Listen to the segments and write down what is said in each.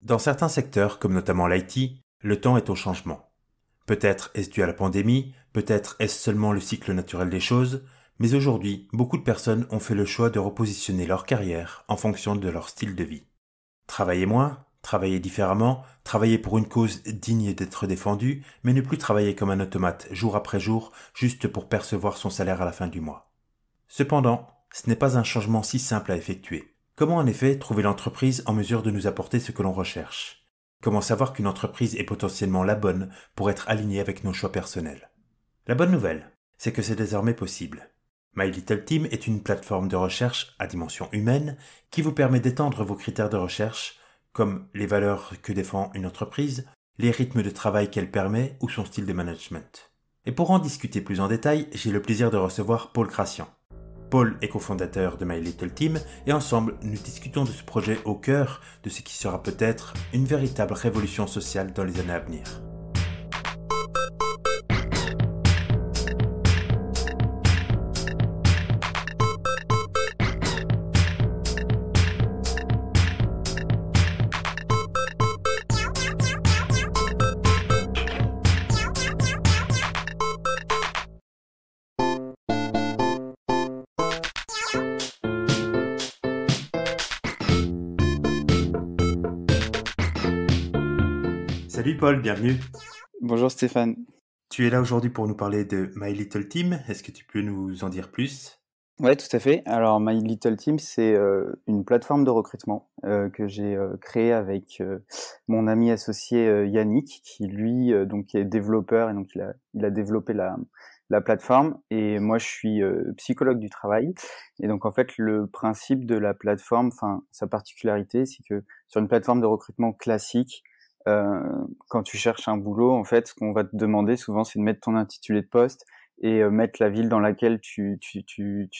Dans certains secteurs, comme notamment l'IT, le temps est au changement. Peut-être est-ce dû à la pandémie, peut-être est-ce seulement le cycle naturel des choses, mais aujourd'hui, beaucoup de personnes ont fait le choix de repositionner leur carrière en fonction de leur style de vie. Travailler moins, travailler différemment, travailler pour une cause digne d'être défendue, mais ne plus travailler comme un automate jour après jour, juste pour percevoir son salaire à la fin du mois. Cependant, ce n'est pas un changement si simple à effectuer. Comment en effet trouver l'entreprise en mesure de nous apporter ce que l'on recherche? Comment savoir qu'une entreprise est potentiellement la bonne pour être alignée avec nos choix personnels? La bonne nouvelle, c'est que c'est désormais possible. My Little Team est une plateforme de recherche à dimension humaine qui vous permet d'étendre vos critères de recherche, comme les valeurs que défend une entreprise, les rythmes de travail qu'elle permet ou son style de management. Et pour en discuter plus en détail, j'ai le plaisir de recevoir Paul Crassian. Paul est cofondateur de My Little Team et ensemble, nous discutons de ce projet au cœur de ce qui sera peut-être une véritable révolution sociale dans les années à venir. Salut Paul, bienvenue. Bonjour Stéphane. Tu es là aujourd'hui pour nous parler de My Little Team. Est-ce que tu peux nous en dire plus? Ouais, tout à fait. Alors, My Little Team, c'est une plateforme de recrutement que j'ai créée avec mon ami associé Yannick, qui lui donc est développeur et donc il a développé la plateforme. Et moi, je suis psychologue du travail. Et donc, en fait, le principe de la plateforme, enfin, sa particularité, c'est que sur une plateforme de recrutement classique, quand tu cherches un boulot, en fait, ce qu'on va te demander souvent, c'est de mettre ton intitulé de poste et mettre la ville dans laquelle tu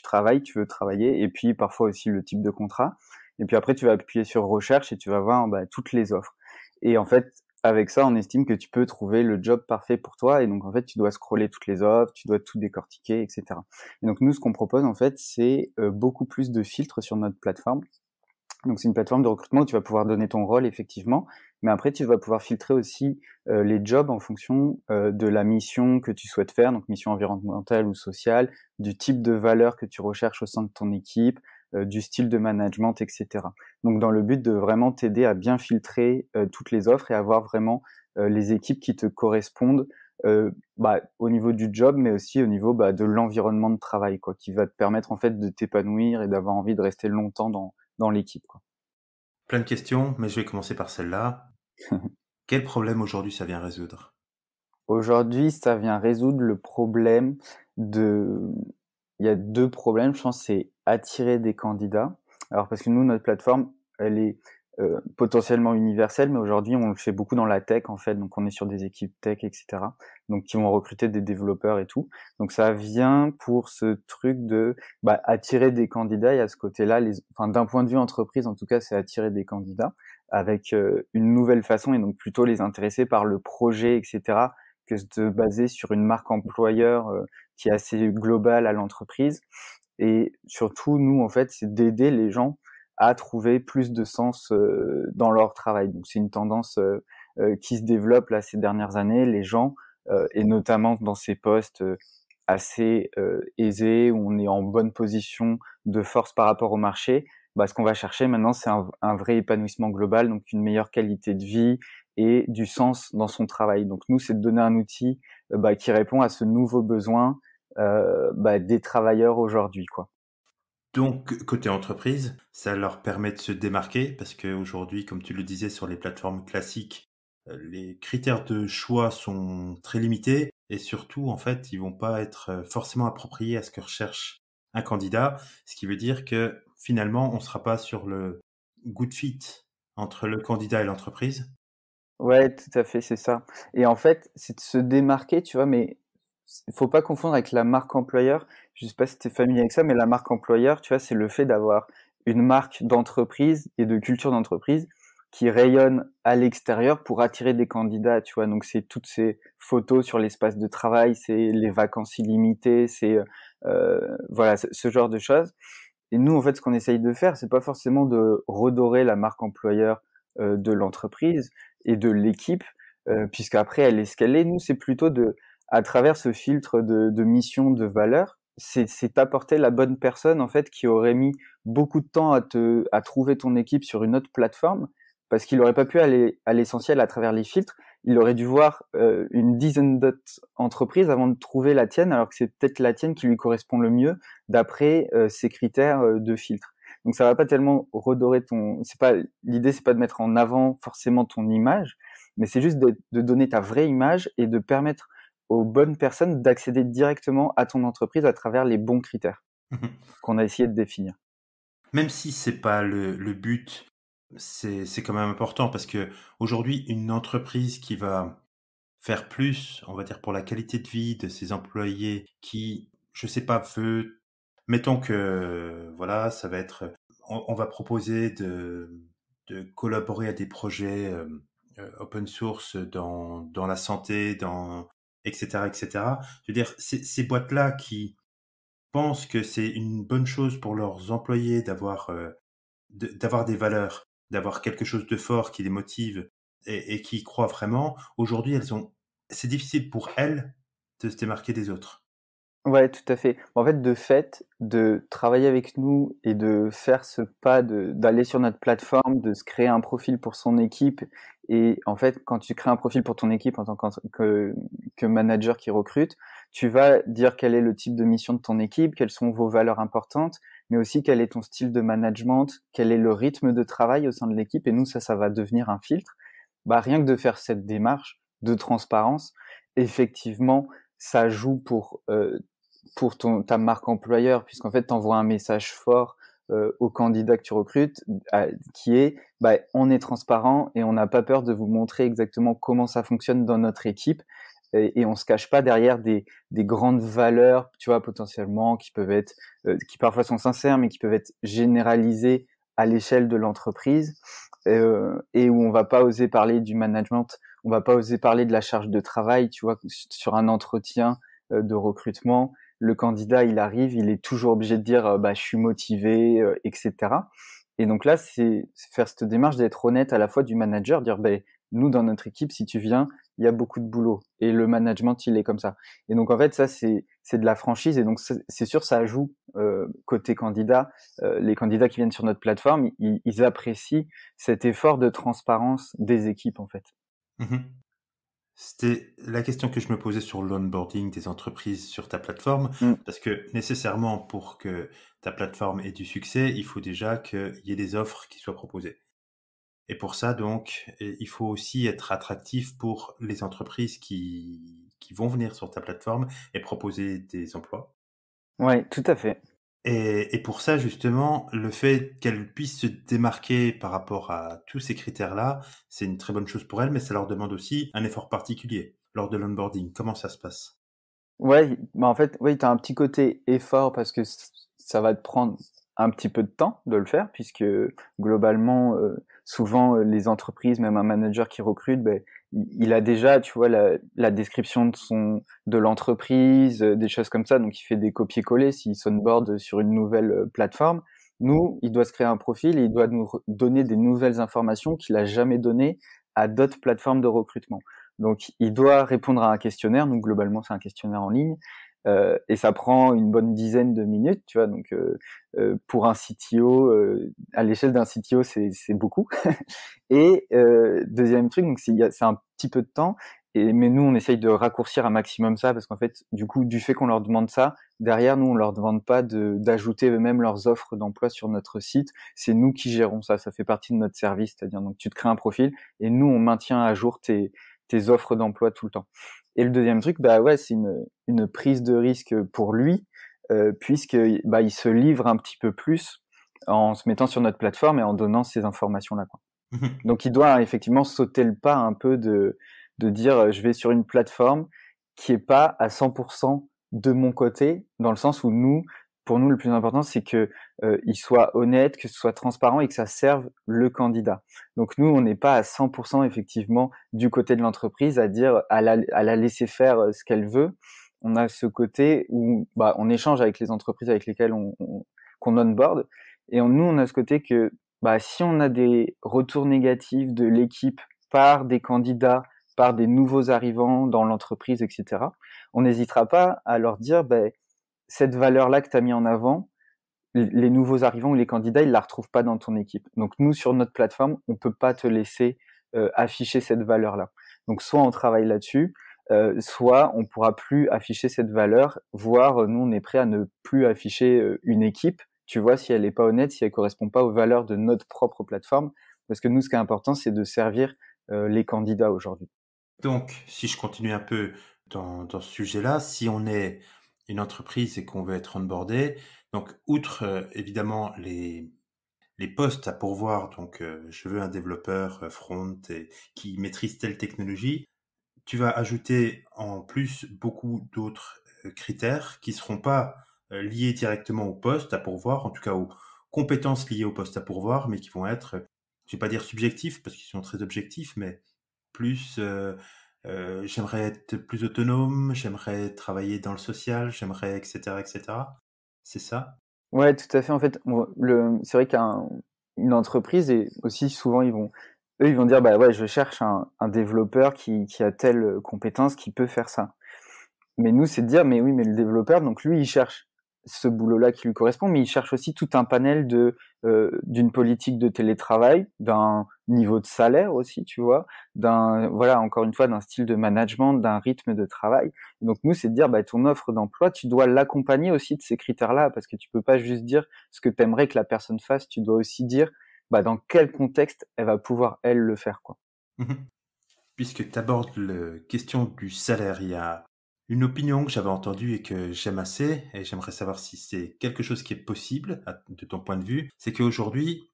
travailles, tu veux travailler, et puis parfois aussi le type de contrat. Et puis après, tu vas appuyer sur recherche et tu vas voir toutes les offres. Et en fait, avec ça, on estime que tu peux trouver le job parfait pour toi. Et donc, en fait, tu dois scroller toutes les offres, tu dois tout décortiquer, etc. Et donc, nous, ce qu'on propose, en fait, c'est beaucoup plus de filtres sur notre plateforme. Donc, c'est une plateforme de recrutement où tu vas pouvoir donner ton rôle, effectivement, mais après, tu vas pouvoir filtrer aussi les jobs en fonction de la mission que tu souhaites faire, donc mission environnementale ou sociale, du type de valeur que tu recherches au sein de ton équipe, du style de management, etc. Donc, dans le but de vraiment t'aider à bien filtrer toutes les offres et avoir vraiment les équipes qui te correspondent au niveau du job, mais aussi au niveau de l'environnement de travail, quoi, qui va te permettre en fait de t'épanouir et d'avoir envie de rester longtemps dans l'équipe, quoi. Plein de questions, mais je vais commencer par celle-là. Quel problème aujourd'hui ça vient résoudre? Aujourd'hui, ça vient résoudre le problème de... Il y a deux problèmes, je pense, c'est attirer des candidats. Alors, parce que nous, notre plateforme, elle est potentiellement universelle, mais aujourd'hui, on le fait beaucoup dans la tech, en fait. Donc, on est sur des équipes tech, etc. Donc, qui vont recruter des développeurs et tout. Donc, ça vient pour ce truc de attirer des candidats. Et à ce côté-là, d'un point de vue entreprise, en tout cas, c'est attirer des candidats avec une nouvelle façon et donc plutôt les intéresser par le projet, etc., que de baser sur une marque employeur qui est assez globale à l'entreprise. Et surtout, nous, en fait, c'est d'aider les gens à trouver plus de sens dans leur travail. Donc, c'est une tendance qui se développe là ces dernières années. Les gens, et notamment dans ces postes assez aisés, où on est en bonne position de force par rapport au marché, ce qu'on va chercher maintenant, c'est un vrai épanouissement global, donc une meilleure qualité de vie et du sens dans son travail. Donc nous, c'est de donner un outil qui répond à ce nouveau besoin des travailleurs aujourd'hui, quoi. Donc, côté entreprise, ça leur permet de se démarquer parce qu'aujourd'hui, comme tu le disais sur les plateformes classiques, les critères de choix sont très limités et surtout, en fait, ils vont pas être forcément appropriés à ce que recherche un candidat, ce qui veut dire que finalement, on sera pas sur le good fit entre le candidat et l'entreprise. Ouais, tout à fait, c'est ça. Et en fait, c'est de se démarquer, tu vois, mais il faut pas confondre avec la marque employeur. Je sais pas si tu es familier avec ça, mais la marque employeur, tu vois, c'est le fait d'avoir une marque d'entreprise et de culture d'entreprise qui rayonne à l'extérieur pour attirer des candidats, tu vois. Donc, c'est toutes ces photos sur l'espace de travail, c'est les vacances illimitées, c'est voilà, ce genre de choses. Et nous, en fait, ce qu'on essaye de faire, c'est pas forcément de redorer la marque employeur de l'entreprise et de l'équipe, puisqu'après elle est ce qu'elle est. Nous, c'est plutôt à travers ce filtre de mission, de valeur, c'est t'apporter la bonne personne en fait qui aurait mis beaucoup de temps à trouver ton équipe sur une autre plateforme, parce qu'il aurait pas pu aller à l'essentiel à travers les filtres. Il aurait dû voir une dizaine d'autres entreprises avant de trouver la tienne, alors que c'est peut-être la tienne qui lui correspond le mieux d'après ses critères de filtre. Donc ça va pas tellement redorer l'idée, c'est pas de mettre en avant forcément ton image, mais c'est juste de donner ta vraie image et de permettre aux bonnes personnes d'accéder directement à ton entreprise à travers les bons critères qu'on a essayé de définir. Même si c'est pas le but, c'est quand même important parce que aujourd'hui, une entreprise qui va faire plus, on va dire, pour la qualité de vie de ses employés, qui, je sais pas, mettons que, voilà, ça va être, on va proposer de collaborer à des projets open source dans la santé, etc., etc. Je veux dire, ces boîtes-là qui pensent que c'est une bonne chose pour leurs employés d'avoir des valeurs, d'avoir quelque chose de fort qui les motive et qui y croient vraiment. Aujourd'hui, c'est difficile pour elles de se démarquer des autres. Ouais, tout à fait. En fait, de fait, de travailler avec nous et de faire ce pas d'aller sur notre plateforme, de se créer un profil pour son équipe. Et en fait, quand tu crées un profil pour ton équipe en tant que manager qui recrute, tu vas dire quel est le type de mission de ton équipe, quelles sont vos valeurs importantes, mais aussi quel est ton style de management, quel est le rythme de travail au sein de l'équipe. Et nous, ça va devenir un filtre. Bah, rien que de faire cette démarche de transparence, effectivement, ça joue pour ta marque employeur, puisqu'en fait, tu envoies un message fort au candidat que tu recrutes, qui est bah, on est transparent et on n'a pas peur de vous montrer exactement comment ça fonctionne dans notre équipe. Et on se cache pas derrière des grandes valeurs, tu vois, potentiellement, qui peuvent être, qui parfois sont sincères, mais qui peuvent être généralisées à l'échelle de l'entreprise, et où on va pas oser parler du management, on va pas oser parler de la charge de travail, tu vois, sur un entretien de recrutement. Le candidat, il arrive, il est toujours obligé de dire bah, je suis motivé, etc. Et donc là, c'est faire cette démarche d'être honnête à la fois du manager, dire bah, nous, dans notre équipe, si tu viens, il y a beaucoup de boulot. Et le management, il est comme ça. Et donc, en fait, ça, c'est de la franchise. Et donc, c'est sûr, ça joue côté candidat. Les candidats qui viennent sur notre plateforme, ils apprécient cet effort de transparence des équipes, en fait. Mhm. C'était la question que je me posais sur l'onboarding des entreprises sur ta plateforme, Mm. parce que nécessairement pour que ta plateforme ait du succès, il faut déjà qu'il y ait des offres qui soient proposées. Et pour ça, donc, il faut aussi être attractif pour les entreprises qui vont venir sur ta plateforme et proposer des emplois. Ouais, tout à fait. Et pour ça, justement, le fait qu'elles puissent se démarquer par rapport à tous ces critères-là, c'est une très bonne chose pour elles, mais ça leur demande aussi un effort particulier lors de l'onboarding. Comment ça se passe? Ouais, bah en fait, oui, tu as un petit côté effort parce que ça va te prendre un petit peu de temps de le faire, puisque globalement, souvent, les entreprises, même un manager qui recrute, ben, il a déjà, tu vois, la description de l'entreprise, des choses comme ça, donc il fait des copier-coller s'il s'onboard sur une nouvelle plateforme. Nous, il doit se créer un profil et il doit nous donner des nouvelles informations qu'il a jamais données à d'autres plateformes de recrutement. Donc, il doit répondre à un questionnaire. Donc, globalement, c'est un questionnaire en ligne. Et ça prend une bonne dizaine de minutes, tu vois. Donc, pour un CTO, à l'échelle d'un CTO, c'est beaucoup. Et deuxième truc, donc c'est un petit peu de temps. Mais nous, on essaye de raccourcir un maximum ça parce qu'en fait, du coup, du fait qu'on leur demande ça, derrière, nous, on leur demande pas d'ajouter eux-mêmes leurs offres d'emploi sur notre site. C'est nous qui gérons ça. Ça fait partie de notre service, c'est-à-dire donc tu te crées un profil et nous, on maintient à jour tes offres d'emploi tout le temps. Et le deuxième truc, bah ouais, c'est une prise de risque pour lui, puisque bah il se livre un petit peu plus en se mettant sur notre plateforme et en donnant ces informations-là, quoi. Donc il doit effectivement sauter le pas un peu de dire je vais sur une plateforme qui est pas à 100% de mon côté, dans le sens où pour nous, le plus important, c'est que il soit honnête, que ce soit transparent et que ça serve le candidat. Donc nous, on n'est pas à 100% effectivement du côté de l'entreprise à dire à la laisser faire ce qu'elle veut. On a ce côté où bah, on échange avec les entreprises avec lesquelles qu'on onboard, et nous, on a ce côté que Bah, si on a des retours négatifs de l'équipe par des candidats, par des nouveaux arrivants dans l'entreprise, et cetera, on n'hésitera pas à leur dire: «Beh, cette valeur-là que tu as mis en avant, les nouveaux arrivants ou les candidats, ils la retrouvent pas dans ton équipe. Donc nous, sur notre plateforme, on peut pas te laisser afficher cette valeur-là. Donc soit on travaille là-dessus, soit on pourra plus afficher cette valeur, voire nous, on est prêt à ne plus afficher une équipe, tu vois, si elle est pas honnête, si elle correspond pas aux valeurs de notre propre plateforme. Parce que nous, ce qui est important, c'est de servir les candidats aujourd'hui. Donc, si je continue un peu dans ce sujet-là, si on est une entreprise et qu'on veut être onboardé, donc outre, évidemment les postes à pourvoir, donc je veux un développeur, front et qui maîtrise telle technologie, tu vas ajouter en plus beaucoup d'autres, critères qui seront pas, liés directement au poste à pourvoir, en tout cas aux compétences liées au poste à pourvoir, mais qui vont être, je vais pas dire subjectifs parce qu'ils sont très objectifs, mais plus, j'aimerais être plus autonome, j'aimerais travailler dans le social, j'aimerais et cetera et cetera. C'est ça? Ouais, tout à fait. En fait, c'est vrai une entreprise et aussi souvent ils vont dire bah ouais, je cherche un développeur qui a telle compétence, qui peut faire ça. Mais nous, c'est de dire mais oui, mais le développeur, donc lui, il cherche ce boulot-là qui lui correspond, mais il cherche aussi tout un panel d'une politique de télétravail, d'un niveau de salaire aussi, tu vois, voilà, encore une fois, d'un style de management, d'un rythme de travail. Donc nous, c'est de dire, bah, ton offre d'emploi, tu dois l'accompagner aussi de ces critères-là, parce que tu peux pas juste dire ce que tu aimerais que la personne fasse, tu dois aussi dire, bah, dans quel contexte elle va pouvoir, elle, le faire, quoi. Mmh. Puisque tu abordes la question du salaire, il y a une opinion que j'avais entendue et que j'aime assez, et j'aimerais savoir si c'est quelque chose qui est possible de ton point de vue. C'est qu'aujourd'hui,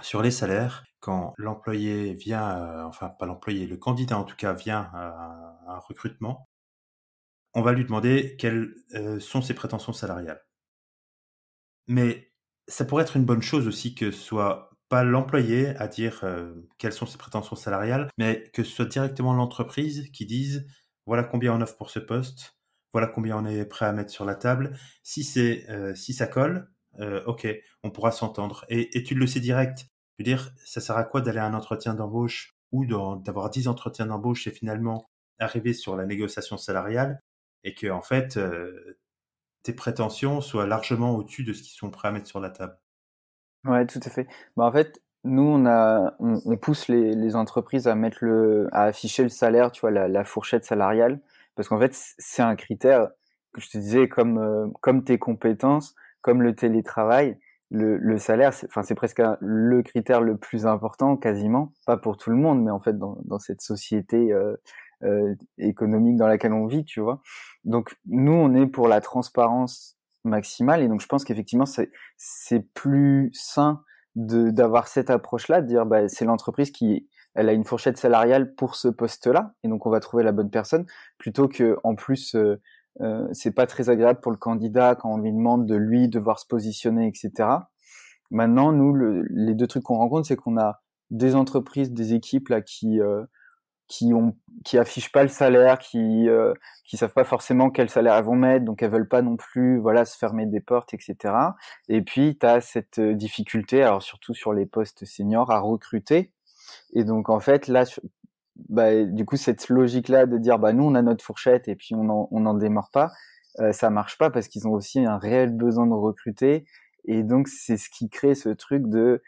sur les salaires, quand l'employé vient, enfin pas l'employé, le candidat en tout cas vient à un recrutement, on va lui demander quelles sont ses prétentions salariales. Mais ça pourrait être une bonne chose aussi que ce soit pas l'employé à dire, quelles sont ses prétentions salariales, mais que ce soit directement l'entreprise qui dise: «Voilà combien on offre pour ce poste, voilà combien on est prêt à mettre sur la table. Si ça colle, OK, on pourra s'entendre» et tu le sais direct. Je veux dire, ça sert à quoi d'aller à un entretien d'embauche ou d'avoir 10 entretiens d'embauche et finalement arriver sur la négociation salariale et qu'en fait, tes prétentions soient largement au-dessus de ce qu'ils sont prêts à mettre sur la table. Ouais, tout à fait. Bah, en fait, nous, on pousse les entreprises à afficher le salaire, tu vois, la fourchette salariale, parce qu'en fait, c'est un critère que je te disais, comme tes compétences, comme le télétravail, le salaire, enfin, c'est presque le critère le plus important, quasiment, pas pour tout le monde, mais en fait, dans cette société économique dans laquelle on vit, tu vois. Donc, nous, on est pour la transparence maximale, et donc je pense qu'effectivement, c'est plus sain d'avoir cette approche-là, de dire bah, c'est l'entreprise qui elle a une fourchette salariale pour ce poste-là, et donc on va trouver la bonne personne, plutôt que en plus c'est pas très agréable pour le candidat quand on lui demande de lui devoir se positionner, etc. Maintenant, nous, les deux trucs qu'on rencontre, c'est qu'on a des entreprises, des équipes là qui ont qui affichent pas le salaire, qui savent pas forcément quel salaire elles vont mettre, donc elles veulent pas non plus voilà se fermer des portes, etc. Et puis tu as cette difficulté, alors surtout sur les postes seniors, à recruter. Et donc en fait là, bah, du coup cette logique là de dire bah nous on a notre fourchette et puis on en démarre pas, ça marche pas parce qu'ils ont aussi un réel besoin de recruter. Et donc c'est ce qui crée ce truc de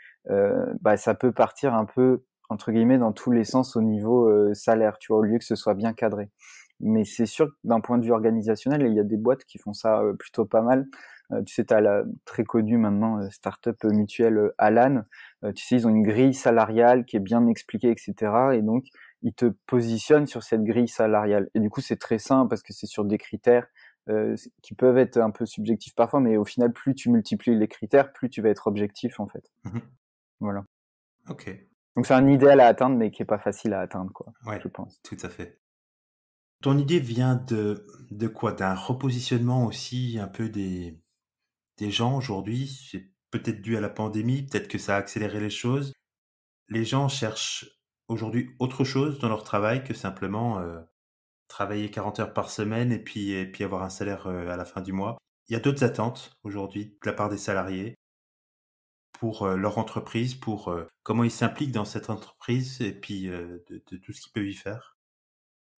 bah ça peut partir un peu entre guillemets dans tous les sens au niveau salaire, tu vois, au lieu que ce soit bien cadré. Mais c'est sûr que d'un point de vue organisationnel, il y a des boîtes qui font ça plutôt pas mal. Tu sais, tu as la très connue maintenant startup mutuelle Alan. Tu sais, ils ont une grille salariale qui est bien expliquée, etc. Et donc, ils te positionnent sur cette grille salariale. Et du coup, c'est très simple parce que c'est sur des critères qui peuvent être un peu subjectifs parfois, mais au final, plus tu multiplies les critères, plus tu vas être objectif, en fait. Mmh. Voilà. OK. Donc, c'est un idéal à atteindre, mais qui est pas facile à atteindre, quoi, Ouais, je pense. tout à fait. Ton idée vient de quoi? D'un repositionnement aussi un peu des gens aujourd'hui? C'est peut-être dû à la pandémie, peut-être que ça a accéléré les choses. Les gens cherchent aujourd'hui autre chose dans leur travail que simplement, travailler 40 heures par semaine et puis avoir un salaire, à la fin du mois. Il y a d'autres attentes aujourd'hui de la part des salariés. pour leur entreprise, pour comment ils s'impliquent dans cette entreprise et puis de tout ce qu'ils peuvent y faire.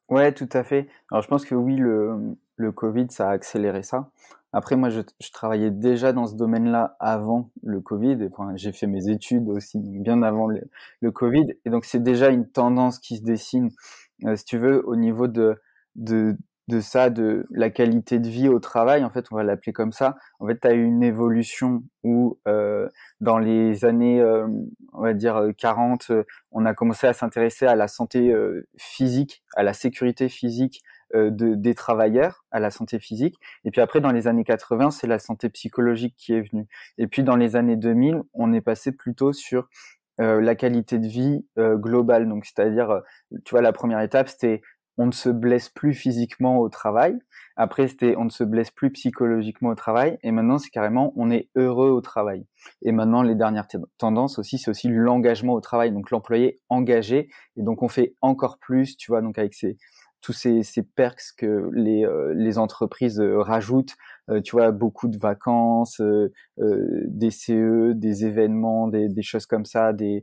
Ouais, tout à fait. Alors je pense que oui, le Covid, ça a accéléré ça. Après, moi, je travaillais déjà dans ce domaine-là avant le Covid. Et, enfin, j'ai fait mes études aussi donc bien avant le Covid. Et donc, c'est déjà une tendance qui se dessine, si tu veux, au niveau de, de ça, de la qualité de vie au travail. En fait, on va l'appeler comme ça. En fait, tu as eu une évolution où, dans les années, on va dire 40, on a commencé à s'intéresser à la santé physique, à la sécurité physique des travailleurs, à la santé physique. Et puis après, dans les années 80, c'est la santé psychologique qui est venue. Et puis dans les années 2000, on est passé plutôt sur la qualité de vie globale. Donc, c'est-à-dire, tu vois, la première étape, c'était on ne se blesse plus physiquement au travail. Après, c'était on ne se blesse plus psychologiquement au travail. Et maintenant, c'est carrément on est heureux au travail. Et maintenant, les dernières tendances aussi, c'est aussi l'engagement au travail. Donc, l'employé engagé. Et donc, on fait encore plus, tu vois, donc avec tous ces perks que les entreprises rajoutent, tu vois, beaucoup de vacances, des CE, des événements, des choses comme ça, des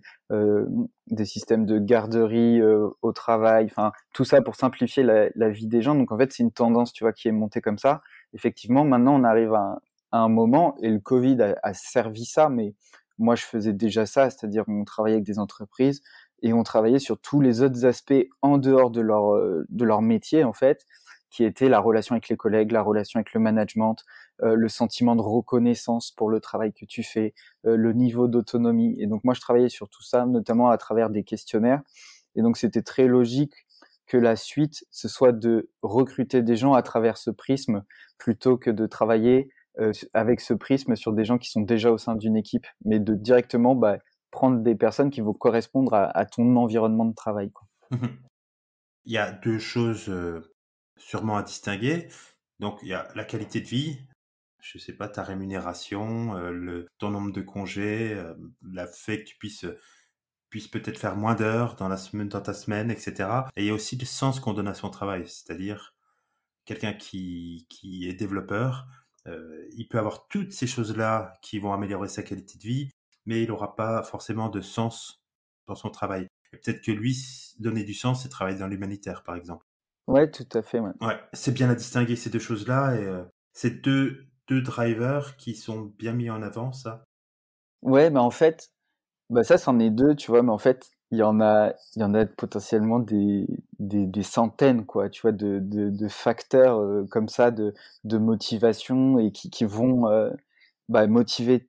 systèmes de garderie au travail, enfin tout ça pour simplifier la vie des gens. Donc en fait, c'est une tendance, tu vois, qui est montée comme ça. Effectivement, maintenant on arrive à un moment, et le Covid a servi ça, mais moi je faisais déjà ça, c'est-à-dire on travaillait avec des entreprises et on travaillait sur tous les autres aspects en dehors de leur métier en fait, qui étaient la relation avec les collègues, la relation avec le management, le sentiment de reconnaissance pour le travail que tu fais, le niveau d'autonomie. Et donc moi je travaillais sur tout ça, notamment à travers des questionnaires. Et donc c'était très logique que la suite, ce soit de recruter des gens à travers ce prisme, plutôt que de travailler avec ce prisme sur des gens qui sont déjà au sein d'une équipe, mais de directement prendre des personnes qui vont correspondre à ton environnement de travail, quoi. Il y a deux choses sûrement à distinguer. Donc, il y a la qualité de vie, je sais pas, ta rémunération, ton nombre de congés, la fait que tu puisses peut-être faire moins d'heures dans la semaine, dans ta semaine, etc. Et il y a aussi le sens qu'on donne à son travail, c'est-à-dire quelqu'un qui est développeur, il peut avoir toutes ces choses-là qui vont améliorer sa qualité de vie, mais il n'aura pas forcément de sens dans son travail. Et peut-être que lui, donner du sens, c'est travailler dans l'humanitaire, par exemple. Ouais, tout à fait, ouais. Ouais, c'est bien à distinguer ces deux choses-là, et c'est deux drivers qui sont bien mis en avant, ça. Ouais, en fait, ça, c'en est 2, tu vois? Mais en fait, il y en a potentiellement des centaines, quoi, tu vois? De facteurs, comme ça de motivation et qui vont, motiver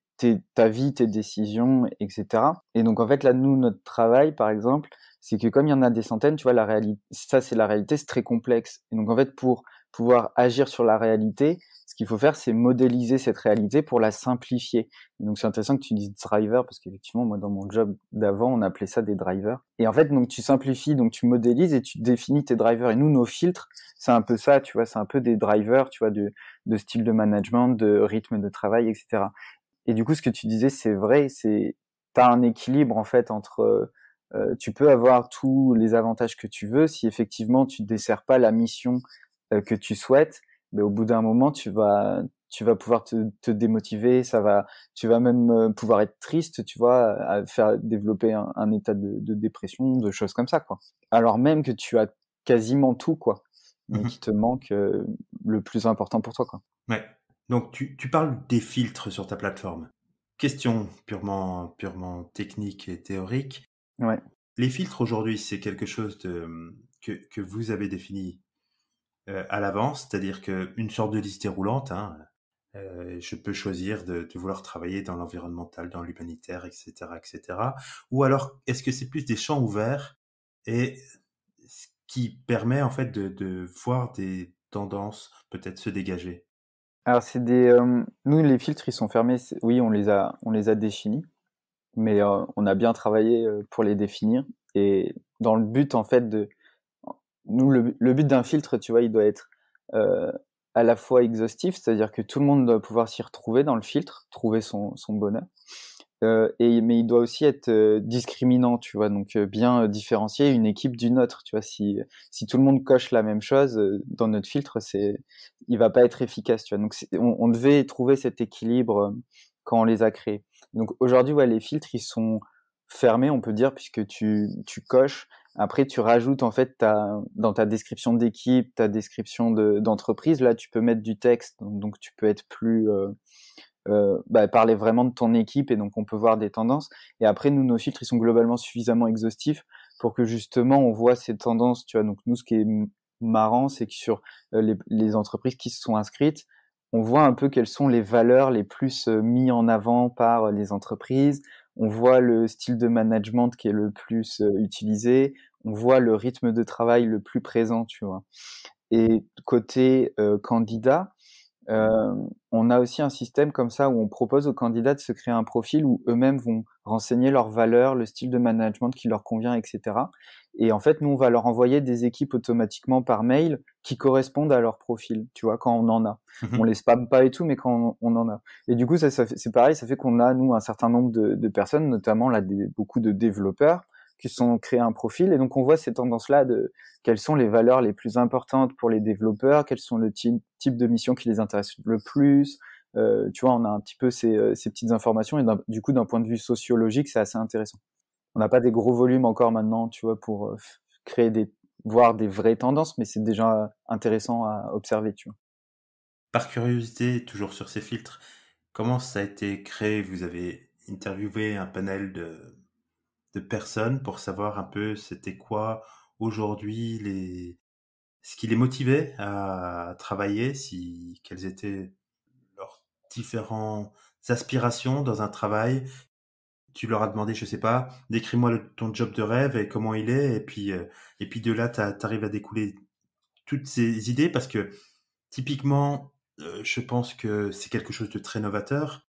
ta vie, tes décisions et cetera. Et donc en fait, là, nous, notre travail, par exemple, c'est que comme il y en a des centaines, tu vois? Ça, c'est la réalité, c'est très complexe. Et donc en fait, pour pouvoir agir sur la réalité, ce qu'il faut faire, c'est modéliser cette réalité pour la simplifier. Et donc c'est intéressant que tu dises driver parce qu'effectivement, moi, dans mon job d'avant, on appelait ça des drivers. Et en fait, donc tu simplifies, donc tu modélises et tu définis tes drivers. Et nous, nos filtres, c'est un peu ça, tu vois? C'est un peu des drivers, tu vois? De style de management, de rythme de travail, etc. Et du coup, ce que tu disais, c'est vrai, t'as un équilibre en fait entre, tu peux avoir tous les avantages que tu veux, si effectivement tu desserres pas la mission que tu souhaites, mais au bout d'un moment, tu vas pouvoir te démotiver, tu vas même pouvoir être triste, tu vois, à faire développer un état de dépression, de choses comme ça, quoi. Alors même que tu as quasiment tout, quoi, mais Mhm. qu'il te manque le plus important pour toi, quoi. Ouais. Donc, tu parles des filtres sur ta plateforme. Question purement technique et théorique. Ouais. Les filtres aujourd'hui, c'est quelque chose que vous avez défini à l'avance, c'est-à-dire qu'une sorte de liste déroulante, hein, je peux choisir de vouloir travailler dans l'environnemental, dans l'humanitaire, etc., etc. Ou alors, est-ce que c'est plus des champs ouverts et ce qui permet en fait de voir des tendances peut-être se dégager? Alors nous les filtres ils sont fermés, oui on les a définis, mais on a bien travaillé pour les définir et dans le but en fait de nous le but d'un filtre tu vois il doit être euh, à la fois exhaustif, c'est-à-dire que tout le monde doit pouvoir s'y retrouver dans le filtre, trouver son bonheur. Mais il doit aussi être discriminant, tu vois, donc bien différencier une équipe d'une autre, tu vois. Si tout le monde coche la même chose dans notre filtre, il va pas être efficace, tu vois. Donc on devait trouver cet équilibre quand on les a créés. Donc aujourd'hui, ouais, les filtres, ils sont fermés, on peut dire, puisque tu coches. Après, tu rajoutes en fait dans ta description d'équipe, ta description d'entreprise. Là, tu peux mettre du texte, donc tu peux être plus parler vraiment de ton équipe, et donc on peut voir des tendances. Et après, nous, nos filtres, ils sont globalement suffisamment exhaustifs pour que justement on voit ces tendances. Tu vois, donc nous, ce qui est marrant, c'est que sur les entreprises qui se sont inscrites, on voit un peu quelles sont les valeurs les plus mises en avant par les entreprises. On voit le style de management qui est le plus utilisé. On voit le rythme de travail le plus présent, tu vois. Et côté candidat, on a aussi un système comme ça où on propose aux candidats de se créer un profil où eux-mêmes vont renseigner leurs valeurs, le style de management qui leur convient, etc. Et en fait, nous, on va leur envoyer des équipes automatiquement par mail qui correspondent à leur profil, tu vois, quand on en a. On les spamme pas et tout, mais quand on en a. Et du coup, c'est pareil, ça fait qu'on a, nous, un certain nombre de personnes, notamment là, beaucoup de développeurs qui se sont créés un profil. Et donc, on voit ces tendances-là de quelles sont les valeurs les plus importantes pour les développeurs, quels sont le type de mission qui les intéresse le plus. Tu vois, on a un petit peu ces petites informations, et du coup, d'un point de vue sociologique, c'est assez intéressant. On n'a pas des gros volumes encore maintenant, tu vois, pour créer voir des vraies tendances, mais c'est déjà intéressant à observer, tu vois. Par curiosité, toujours sur ces filtres, comment ça a été créé? Vous avez interviewé un panel de personnes pour savoir un peu c'était quoi aujourd'hui ce qui les motivait à travailler, quelles étaient leurs différentes aspirations dans un travail. Tu leur as demandé, je sais pas, décris-moi ton job de rêve et comment il est, et puis de là, t'arrives à découler toutes ces idées parce que typiquement, je pense que c'est quelque chose de très novateur.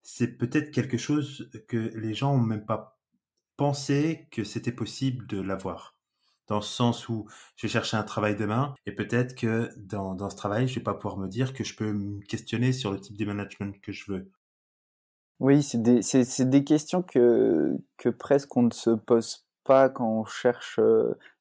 C'est peut-être quelque chose que les gens ont même pas pensé que c'était possible de l'avoir. Dans le sens où je vais chercher un travail demain et peut-être que dans ce travail, je vais pas pouvoir me dire que je peux me questionner sur le type de management que je veux. Oui, c'est des questions que presque on ne se pose pas quand on cherche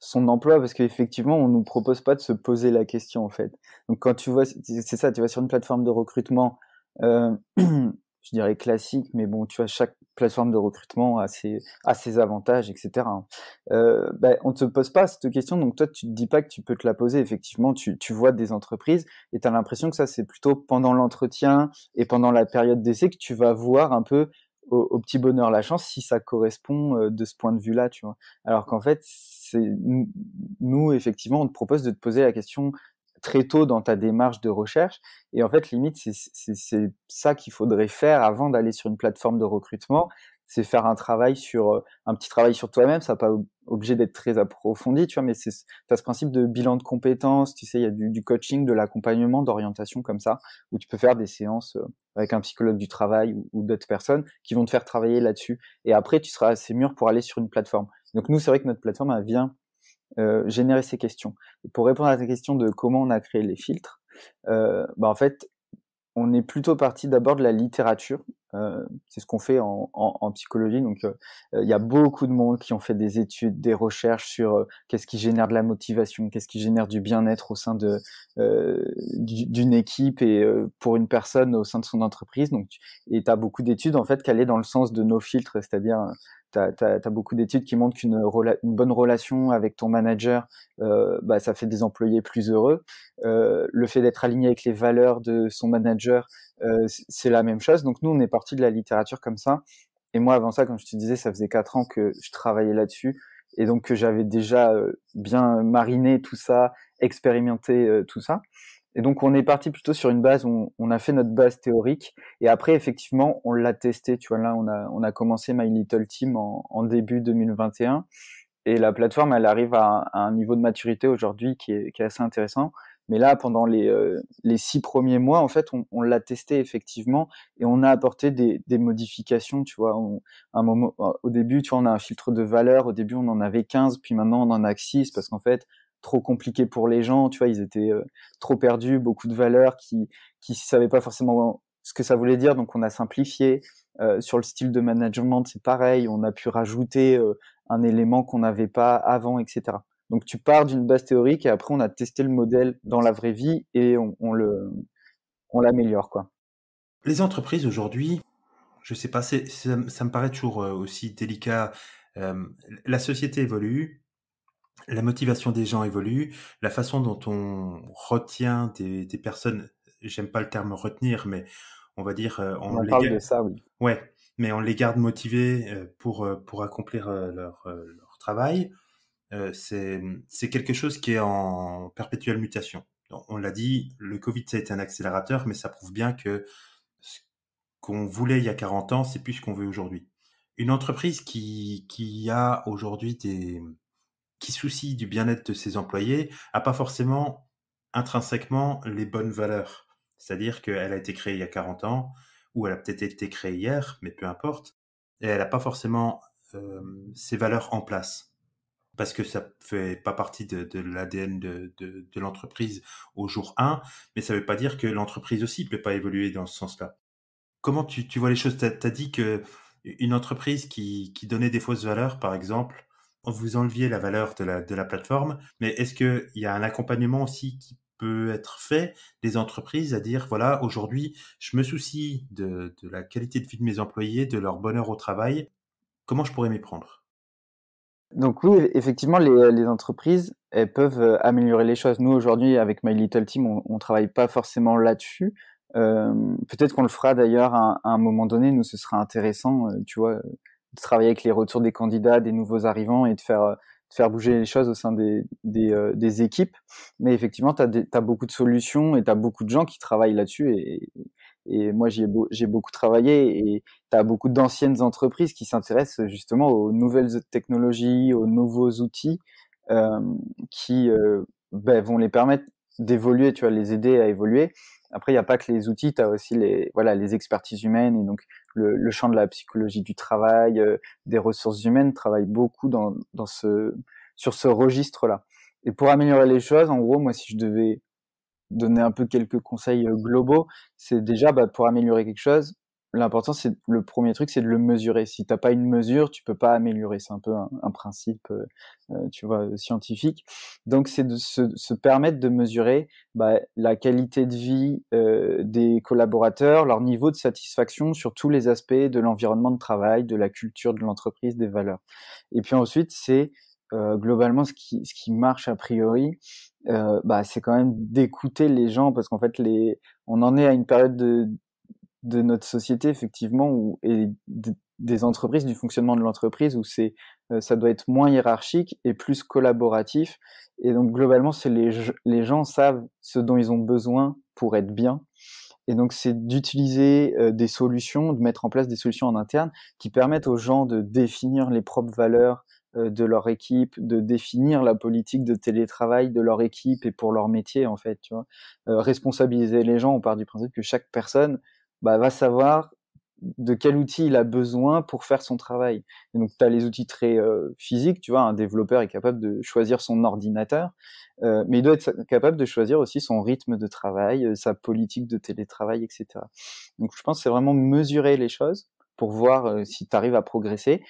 son emploi, parce qu'effectivement, on nous propose pas de se poser la question, en fait. Donc quand tu vois, c'est ça, tu vas sur une plateforme de recrutement, je dirais classique, mais bon, tu vois, chaque plateforme de recrutement a ses avantages, etc. Hein. On ne te pose pas cette question, donc toi, tu te dis pas que tu peux te la poser. Effectivement, tu vois des entreprises et tu as l'impression que ça, c'est plutôt pendant l'entretien et pendant la période d'essai que tu vas voir un peu au petit bonheur la chance si ça correspond de ce point de vue-là, tu vois. Alors qu'en fait, nous, effectivement, on te propose de te poser la question très tôt dans ta démarche de recherche. Et en fait, limite, c'est ça qu'il faudrait faire avant d'aller sur une plateforme de recrutement. C'est faire un petit travail sur toi-même. Ça n'a pas obligé d'être très approfondi, tu vois, mais t'as ce principe de bilan de compétences. Tu sais, il y a du coaching, de l'accompagnement, d'orientation comme ça, où tu peux faire des séances avec un psychologue du travail ou d'autres personnes qui vont te faire travailler là-dessus. Et après, tu seras assez mûr pour aller sur une plateforme. Donc nous, c'est vrai que notre plateforme, elle vient générer ces questions. Et pour répondre à ta question de comment on a créé les filtres, en fait, on est plutôt parti d'abord de la littérature. C'est ce qu'on fait en psychologie. Donc, il y a beaucoup de monde qui ont fait des études, des recherches sur qu'est-ce qui génère de la motivation, qu'est-ce qui génère du bien-être au sein d'une équipe et pour une personne au sein de son entreprise. Donc, et tu as beaucoup d'études en fait qui allaient dans le sens de nos filtres, c'est-à-dire t'as beaucoup d'études qui montrent une bonne relation avec ton manager, ça fait des employés plus heureux. Le fait d'être aligné avec les valeurs de son manager, c'est la même chose. Donc nous, on est parti de la littérature comme ça. Et moi, avant ça, comme je te disais, ça faisait 4 ans que je travaillais là-dessus. Et donc que j'avais déjà bien mariné tout ça, expérimenté tout ça. Et donc on est parti plutôt sur une base où on a fait notre base théorique. Et après, effectivement, on l'a testé. Tu vois, là, on a commencé My Little Team en début 2021. Et la plateforme, elle arrive à un niveau de maturité aujourd'hui qui est assez intéressant. Mais là, pendant les 6 premiers mois, en fait, on l'a testé effectivement et on a apporté des modifications, tu vois. Un moment, au début, tu vois, on a un filtre de valeur. Au début, on en avait 15, puis maintenant, on en a que 6 parce qu'en fait, trop compliqué pour les gens, tu vois, ils étaient trop perdus, beaucoup de valeurs qui savaient pas forcément ce que ça voulait dire, donc on a simplifié. Sur le style de management, c'est pareil, on a pu rajouter un élément qu'on n'avait pas avant, etc. Donc tu pars d'une base théorique et après on a testé le modèle dans la vraie vie et on l'améliore, quoi. Les entreprises aujourd'hui, je sais pas, ça me paraît toujours aussi délicat. La société évolue, la motivation des gens évolue, la façon dont on retient des personnes, j'aime pas le terme retenir, mais on va dire, On parle de ça, oui. ouais, mais on les garde motivés pour accomplir leur travail. C'est quelque chose qui est en perpétuelle mutation. On l'a dit, le Covid, ça a été un accélérateur, mais ça prouve bien que ce qu'on voulait il y a 40 ans, c'est plus ce qu'on veut aujourd'hui. Une entreprise qui a aujourd'hui qui soucie du bien-être de ses employés a pas forcément intrinsèquement les bonnes valeurs. C'est-à-dire qu'elle a été créée il y a 40 ans, ou elle a peut-être été créée hier, mais peu importe, et elle n'a pas forcément ces valeurs en place. Parce que ça fait pas partie de l'ADN de l'entreprise au jour 1, mais ça veut pas dire que l'entreprise aussi peut pas évoluer dans ce sens-là. Comment tu vois les choses? T'as dit que une entreprise qui donnait des fausses valeurs, par exemple, vous enleviez la valeur de la plateforme, mais est-ce qu'il y a un accompagnement aussi qui peut être fait des entreprises à dire, voilà, aujourd'hui, je me soucie de la qualité de vie de mes employés, de leur bonheur au travail, comment je pourrais m'y prendre? Donc oui, effectivement, les entreprises, elles peuvent améliorer les choses. Nous, aujourd'hui, avec My Little Team, on travaille pas forcément là-dessus. Peut-être qu'on le fera d'ailleurs à un moment donné. Nous, ce sera intéressant, tu vois, de travailler avec les retours des candidats, des nouveaux arrivants et de faire bouger les choses au sein des équipes. Mais effectivement, t'as beaucoup de solutions et t'as beaucoup de gens qui travaillent là-dessus. Et moi, j'ai beaucoup travaillé et tu as beaucoup d'anciennes entreprises qui s'intéressent justement aux nouvelles technologies, aux nouveaux outils euh, qui vont les permettre d'évoluer, tu vois, les aider à évoluer. Après, il n'y a pas que les outils, tu as aussi les expertises humaines et donc le champ de la psychologie du travail, des ressources humaines travaillent beaucoup sur ce registre-là. Et pour améliorer les choses, en gros, moi, si je devais donner un peu quelques conseils globaux, c'est déjà pour améliorer quelque chose, l'important c'est le premier truc, c'est de le mesurer. Si t'as pas une mesure, tu peux pas améliorer. C'est un peu un principe, tu vois, scientifique. Donc c'est de se permettre de mesurer la qualité de vie des collaborateurs, leur niveau de satisfaction sur tous les aspects de l'environnement de travail, de la culture de l'entreprise, des valeurs. Et puis ensuite, c'est globalement ce qui marche a priori, c'est quand même d'écouter les gens parce qu'en fait on en est à une période de notre société effectivement des entreprises, du fonctionnement de l'entreprise où ça doit être moins hiérarchique et plus collaboratif. Et donc globalement, c'est les gens savent ce dont ils ont besoin pour être bien. Et donc c'est d'utiliser des solutions, de mettre en place des solutions en interne qui permettent aux gens de définir les propres valeurs de leur équipe, de définir la politique de télétravail de leur équipe et pour leur métier en fait, tu vois. Responsabiliser les gens, on part du principe que chaque personne va savoir de quel outil il a besoin pour faire son travail. Et donc, tu as les outils très physiques, tu vois, un développeur est capable de choisir son ordinateur, mais il doit être capable de choisir aussi son rythme de travail, sa politique de télétravail, etc. Donc, je pense que c'est vraiment mesurer les choses pour voir si tu arrives à progresser,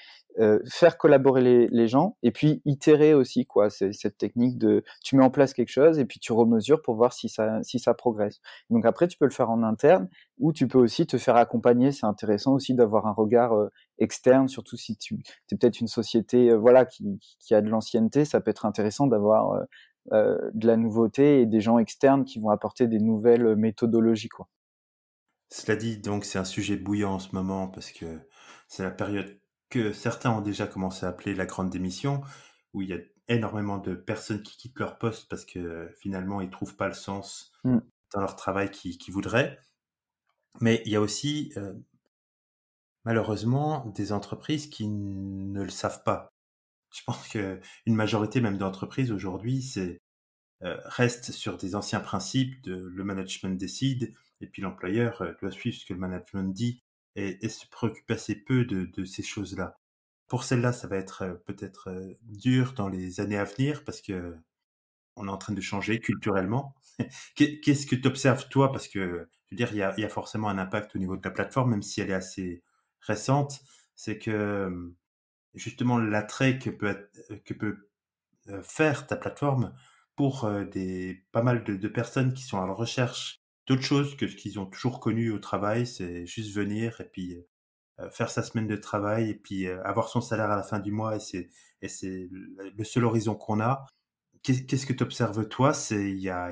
faire collaborer les gens et puis itérer aussi, quoi. C'est cette technique de tu mets en place quelque chose et puis tu remesures pour voir si ça progresse. Donc après, tu peux le faire en interne ou tu peux aussi te faire accompagner. C'est intéressant aussi d'avoir un regard externe, surtout si tu es peut-être une société voilà qui a de l'ancienneté. Ça peut être intéressant d'avoir de la nouveauté et des gens externes qui vont apporter des nouvelles méthodologies, quoi. Cela dit, donc, c'est un sujet bouillant en ce moment parce que c'est la période que certains ont déjà commencé à appeler la grande démission, où il y a énormément de personnes qui quittent leur poste parce que finalement ils trouvent pas le sens Mm. dans leur travail qu'ils voudraient. Mais il y a aussi malheureusement des entreprises qui ne le savent pas. Je pense que une majorité même d'entreprises aujourd'hui, reste sur des anciens principes de le management décide et puis l'employeur doit suivre ce que le management dit et se préoccupe assez peu de ces choses-là. Pour celle-là, ça va être peut-être dur dans les années à venir parce que on est en train de changer culturellement. Qu'est-ce que tu observes toi? Parce que je veux dire, il y a forcément un impact au niveau de la plateforme, même si elle est assez récente. C'est que justement l'attrait que peut faire ta plateforme pour des pas mal de personnes qui sont à la recherche d'autre chose que ce qu'ils ont toujours connu au travail, c'est juste venir et puis faire sa semaine de travail et puis avoir son salaire à la fin du mois et c'est le seul horizon qu'on a. Qu'est-ce que tu observes toi? Il y a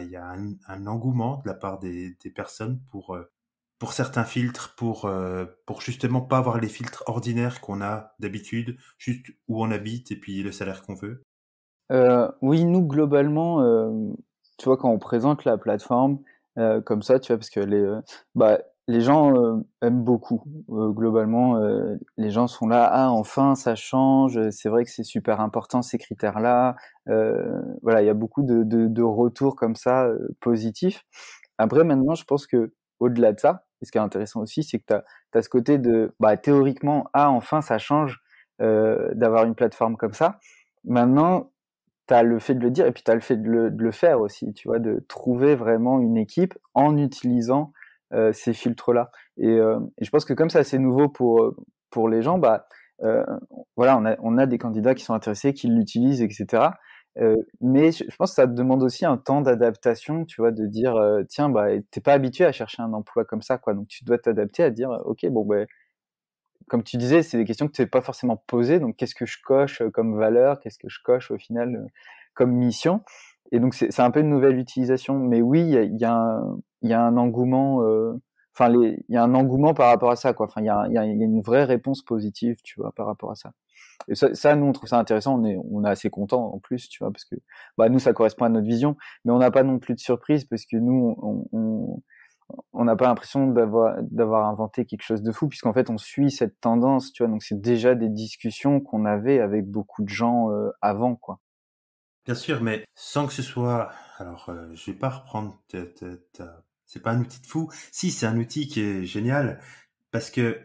un engouement de la part des personnes pour certains filtres, pour justement pas avoir les filtres ordinaires qu'on a d'habitude, juste où on habite et puis le salaire qu'on veut. Oui, nous globalement, tu vois, quand on présente la plateforme, comme ça, tu vois, parce que bah, les gens, aiment beaucoup. Globalement, les gens sont là: «Ah enfin ça change, c'est vrai que c'est super important ces critères-là». Voilà, il y a beaucoup de retours comme ça, positifs. Après maintenant, je pense qu'au-delà de ça, et ce qui est intéressant aussi, c'est que tu as ce côté de, bah, théoriquement: «Ah enfin ça change, d'avoir une plateforme comme ça». Maintenant, t'as le fait de le dire et puis t'as le fait de le faire aussi, tu vois? De trouver vraiment une équipe en utilisant, ces filtres-là et je pense que comme c'est assez nouveau pour les gens, bah, heu, voilà, on a des candidats qui sont intéressés, qui l'utilisent et cetera, mais je pense que ça te demande aussi un temps d'adaptation, tu vois? De dire, «Tiens, bah, tu pas habitué à chercher un emploi comme ça, quoi», donc tu dois t'adapter à dire: «OK, bon, beh», comme tu disais, c'est des questions que tu t'es pas forcément posées, donc qu'est-ce que je coche, comme valeur? Qu'est-ce que je coche au final, comme mission? Et donc c'est un peu une nouvelle utilisation. Mais oui, il y a un engouement, enfin il y a un engouement par rapport à ça, quoi. Enfin il y a une vraie réponse positive, tu vois, par rapport à ça. Et ça nous on trouve ça intéressant, on est assez contents en plus, tu vois? Parce que, bah, nous ça correspond à notre vision, mais on n'a pas non plus de surprise parce que nous on n'a pas l'impression d'avoir inventé quelque chose de fou puisqu'en fait on suit cette tendance, tu vois? Donc c'est déjà des discussions qu'on avait avec beaucoup de gens, avant, quoi. Bien sûr, mais sans que ce soit alors, je vais pas reprendre ta c'est pas un outil de fou. Si, c'est un outil qui est génial parce que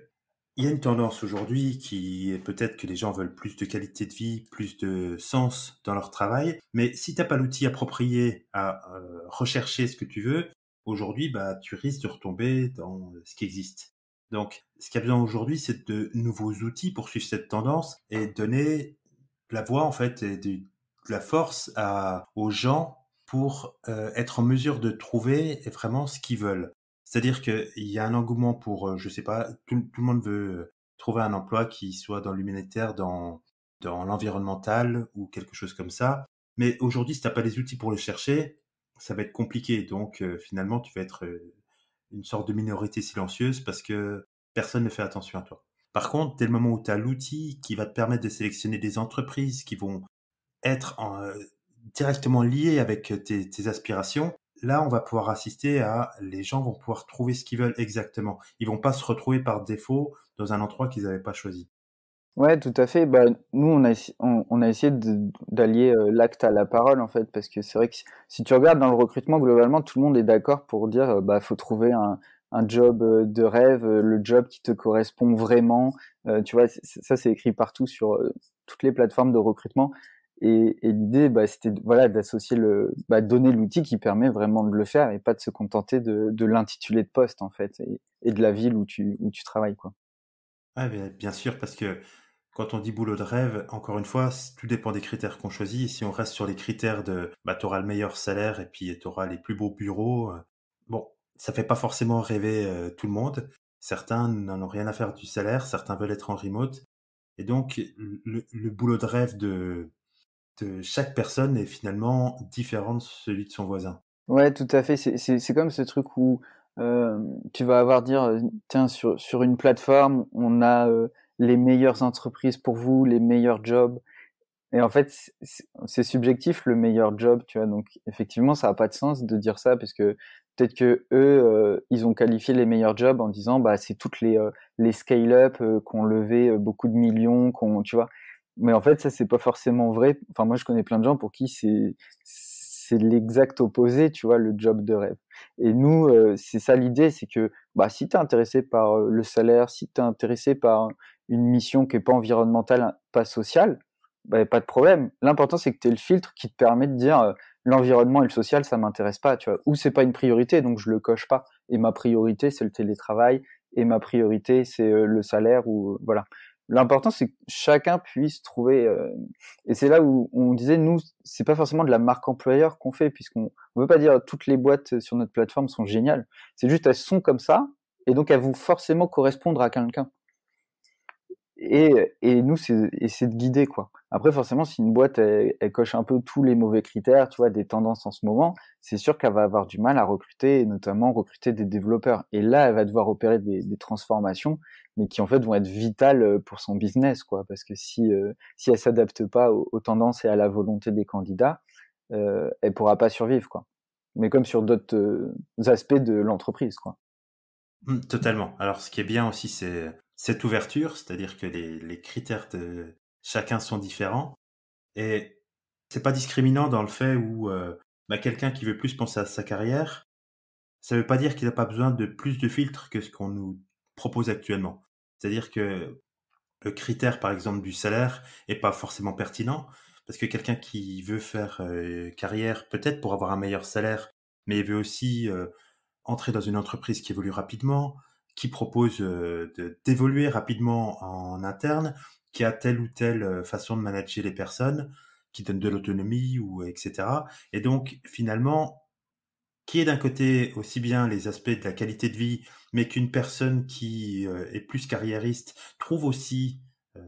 il y a une tendance aujourd'hui qui est peut-être que les gens veulent plus de qualité de vie, plus de sens dans leur travail, mais si t'as pas l'outil approprié à, rechercher ce que tu veux, aujourd'hui, bah, tu risques de retomber dans, ce qui existe. Donc ce qu'il y a besoin aujourd'hui, c'est de nouveaux outils pour suivre cette tendance et donner la voix en fait et de la force aux gens pour être en mesure de trouver vraiment ce qu'ils veulent. C'est-à-dire qu'il y a un engouement pour, je sais pas, tout le monde veut trouver un emploi qui soit dans l'humanitaire, dans l'environnemental ou quelque chose comme ça. Mais aujourd'hui, si t'as pas les outils pour le chercher, ça va être compliqué. Donc finalement, tu vas être une sorte de minorité silencieuse parce que personne ne fait attention à toi. Par contre, dès le moment où tu as l'outil qui va te permettre de sélectionner des entreprises qui vont être directement liées avec tes aspirations, là, on va pouvoir assister à les gens vont pouvoir trouver ce qu'ils veulent exactement. Ils vont pas se retrouver par défaut dans un endroit qu'ils n'avaient pas choisi. Ouais, tout à fait. Bah, nous, on a essayé d'allier, l'acte à la parole, en fait, parce que c'est vrai que si tu regardes dans le recrutement, globalement, tout le monde est d'accord pour dire, bah, faut trouver un job, de rêve, le job qui te correspond vraiment. Tu vois? Ça, c'est écrit partout sur, toutes les plateformes de recrutement et l'idée, bah, c'était voilà, d'associer donner l'outil qui permet vraiment de le faire et pas de se contenter de l'intitulé de poste, en fait et de la ville où tu travailles, quoi. Ah bien sûr, parce que quand on dit boulot de rêve, encore une fois, tout dépend des critères qu'on choisit. Et si on reste sur les critères de, bah, tu auras le meilleur salaire et puis tu auras les plus beaux bureaux, bon, ça fait pas forcément rêver tout le monde. Certains n'en ont rien à faire du salaire, certains veulent être en remote. Et donc, le boulot de rêve de chaque personne est finalement différent de celui de son voisin. Ouais, tout à fait. C'est comme ce truc où, tu vas avoir dire, «Tiens, sur une plateforme, on a, les meilleures entreprises pour vous, les meilleurs jobs». Et en fait, c'est subjectif le meilleur job, tu vois? Donc effectivement, ça a pas de sens de dire ça parce que peut-être qu'eux, ils ont qualifié les meilleurs jobs en disant: «Bah, c'est toutes les scale-up, qui ont levé, beaucoup de millions, tu vois? Mais en fait, ça, c'est pas forcément vrai. Enfin, moi, je connais plein de gens pour qui c'est l'exact opposé, tu vois, le job de rêve. Et nous, c'est ça l'idée, c'est que, bah, si tu es intéressé par, le salaire, si tu es intéressé par une mission qui est pas environnementale, pas sociale, bah, pas de problème. L'important, c'est que tu aies le filtre qui te permet de dire, l'environnement et le social, ça m'intéresse pas, tu vois? Ou c'est pas une priorité, donc je le coche pas. Et ma priorité, c'est le télétravail et ma priorité, c'est, le salaire ou voilà. l'important c'est que chacun puisse trouver et c'est là où on disait nous c'est pas forcément de la marque employeur qu'on fait puisqu'on on veut pas dire toutes les boîtes sur notre plateforme sont géniales, c'est juste elles sont comme ça et donc elles vont forcément correspondre à quelqu'un. Et nous, c'est de guider, quoi. Après, forcément, si une boîte, elle coche un peu tous les mauvais critères, tu vois, des tendances en ce moment, c'est sûr qu'elle va avoir du mal à recruter, et notamment recruter des développeurs. Et là, elle va devoir opérer des transformations, mais qui, en fait, vont être vitales pour son business, quoi. Parce que si elle s'adapte pas aux tendances et à la volonté des candidats, elle pourra pas survivre, quoi. Mais comme sur d'autres aspects de l'entreprise, quoi. Totalement. Alors, ce qui est bien aussi, c'est cette ouverture, c'est-à-dire que les critères de chacun sont différents et c'est pas discriminant dans le fait où quelqu'un qui veut plus penser à sa carrière, ça veut pas dire qu'il n'a pas besoin de plus de filtres que ce qu'on nous propose actuellement. C'est-à-dire que le critère, par exemple, du salaire est pas forcément pertinent parce que quelqu'un qui veut faire carrière, peut-être pour avoir un meilleur salaire, mais il veut aussi entrer dans une entreprise qui évolue rapidement, qui propose d'évoluer rapidement en interne, qui a telle ou telle façon de manager les personnes, qui donne de l'autonomie ou etc. Et donc finalement, qui est d'un côté aussi bien les aspects de la qualité de vie, mais qu'une personne qui est plus carriériste trouve aussi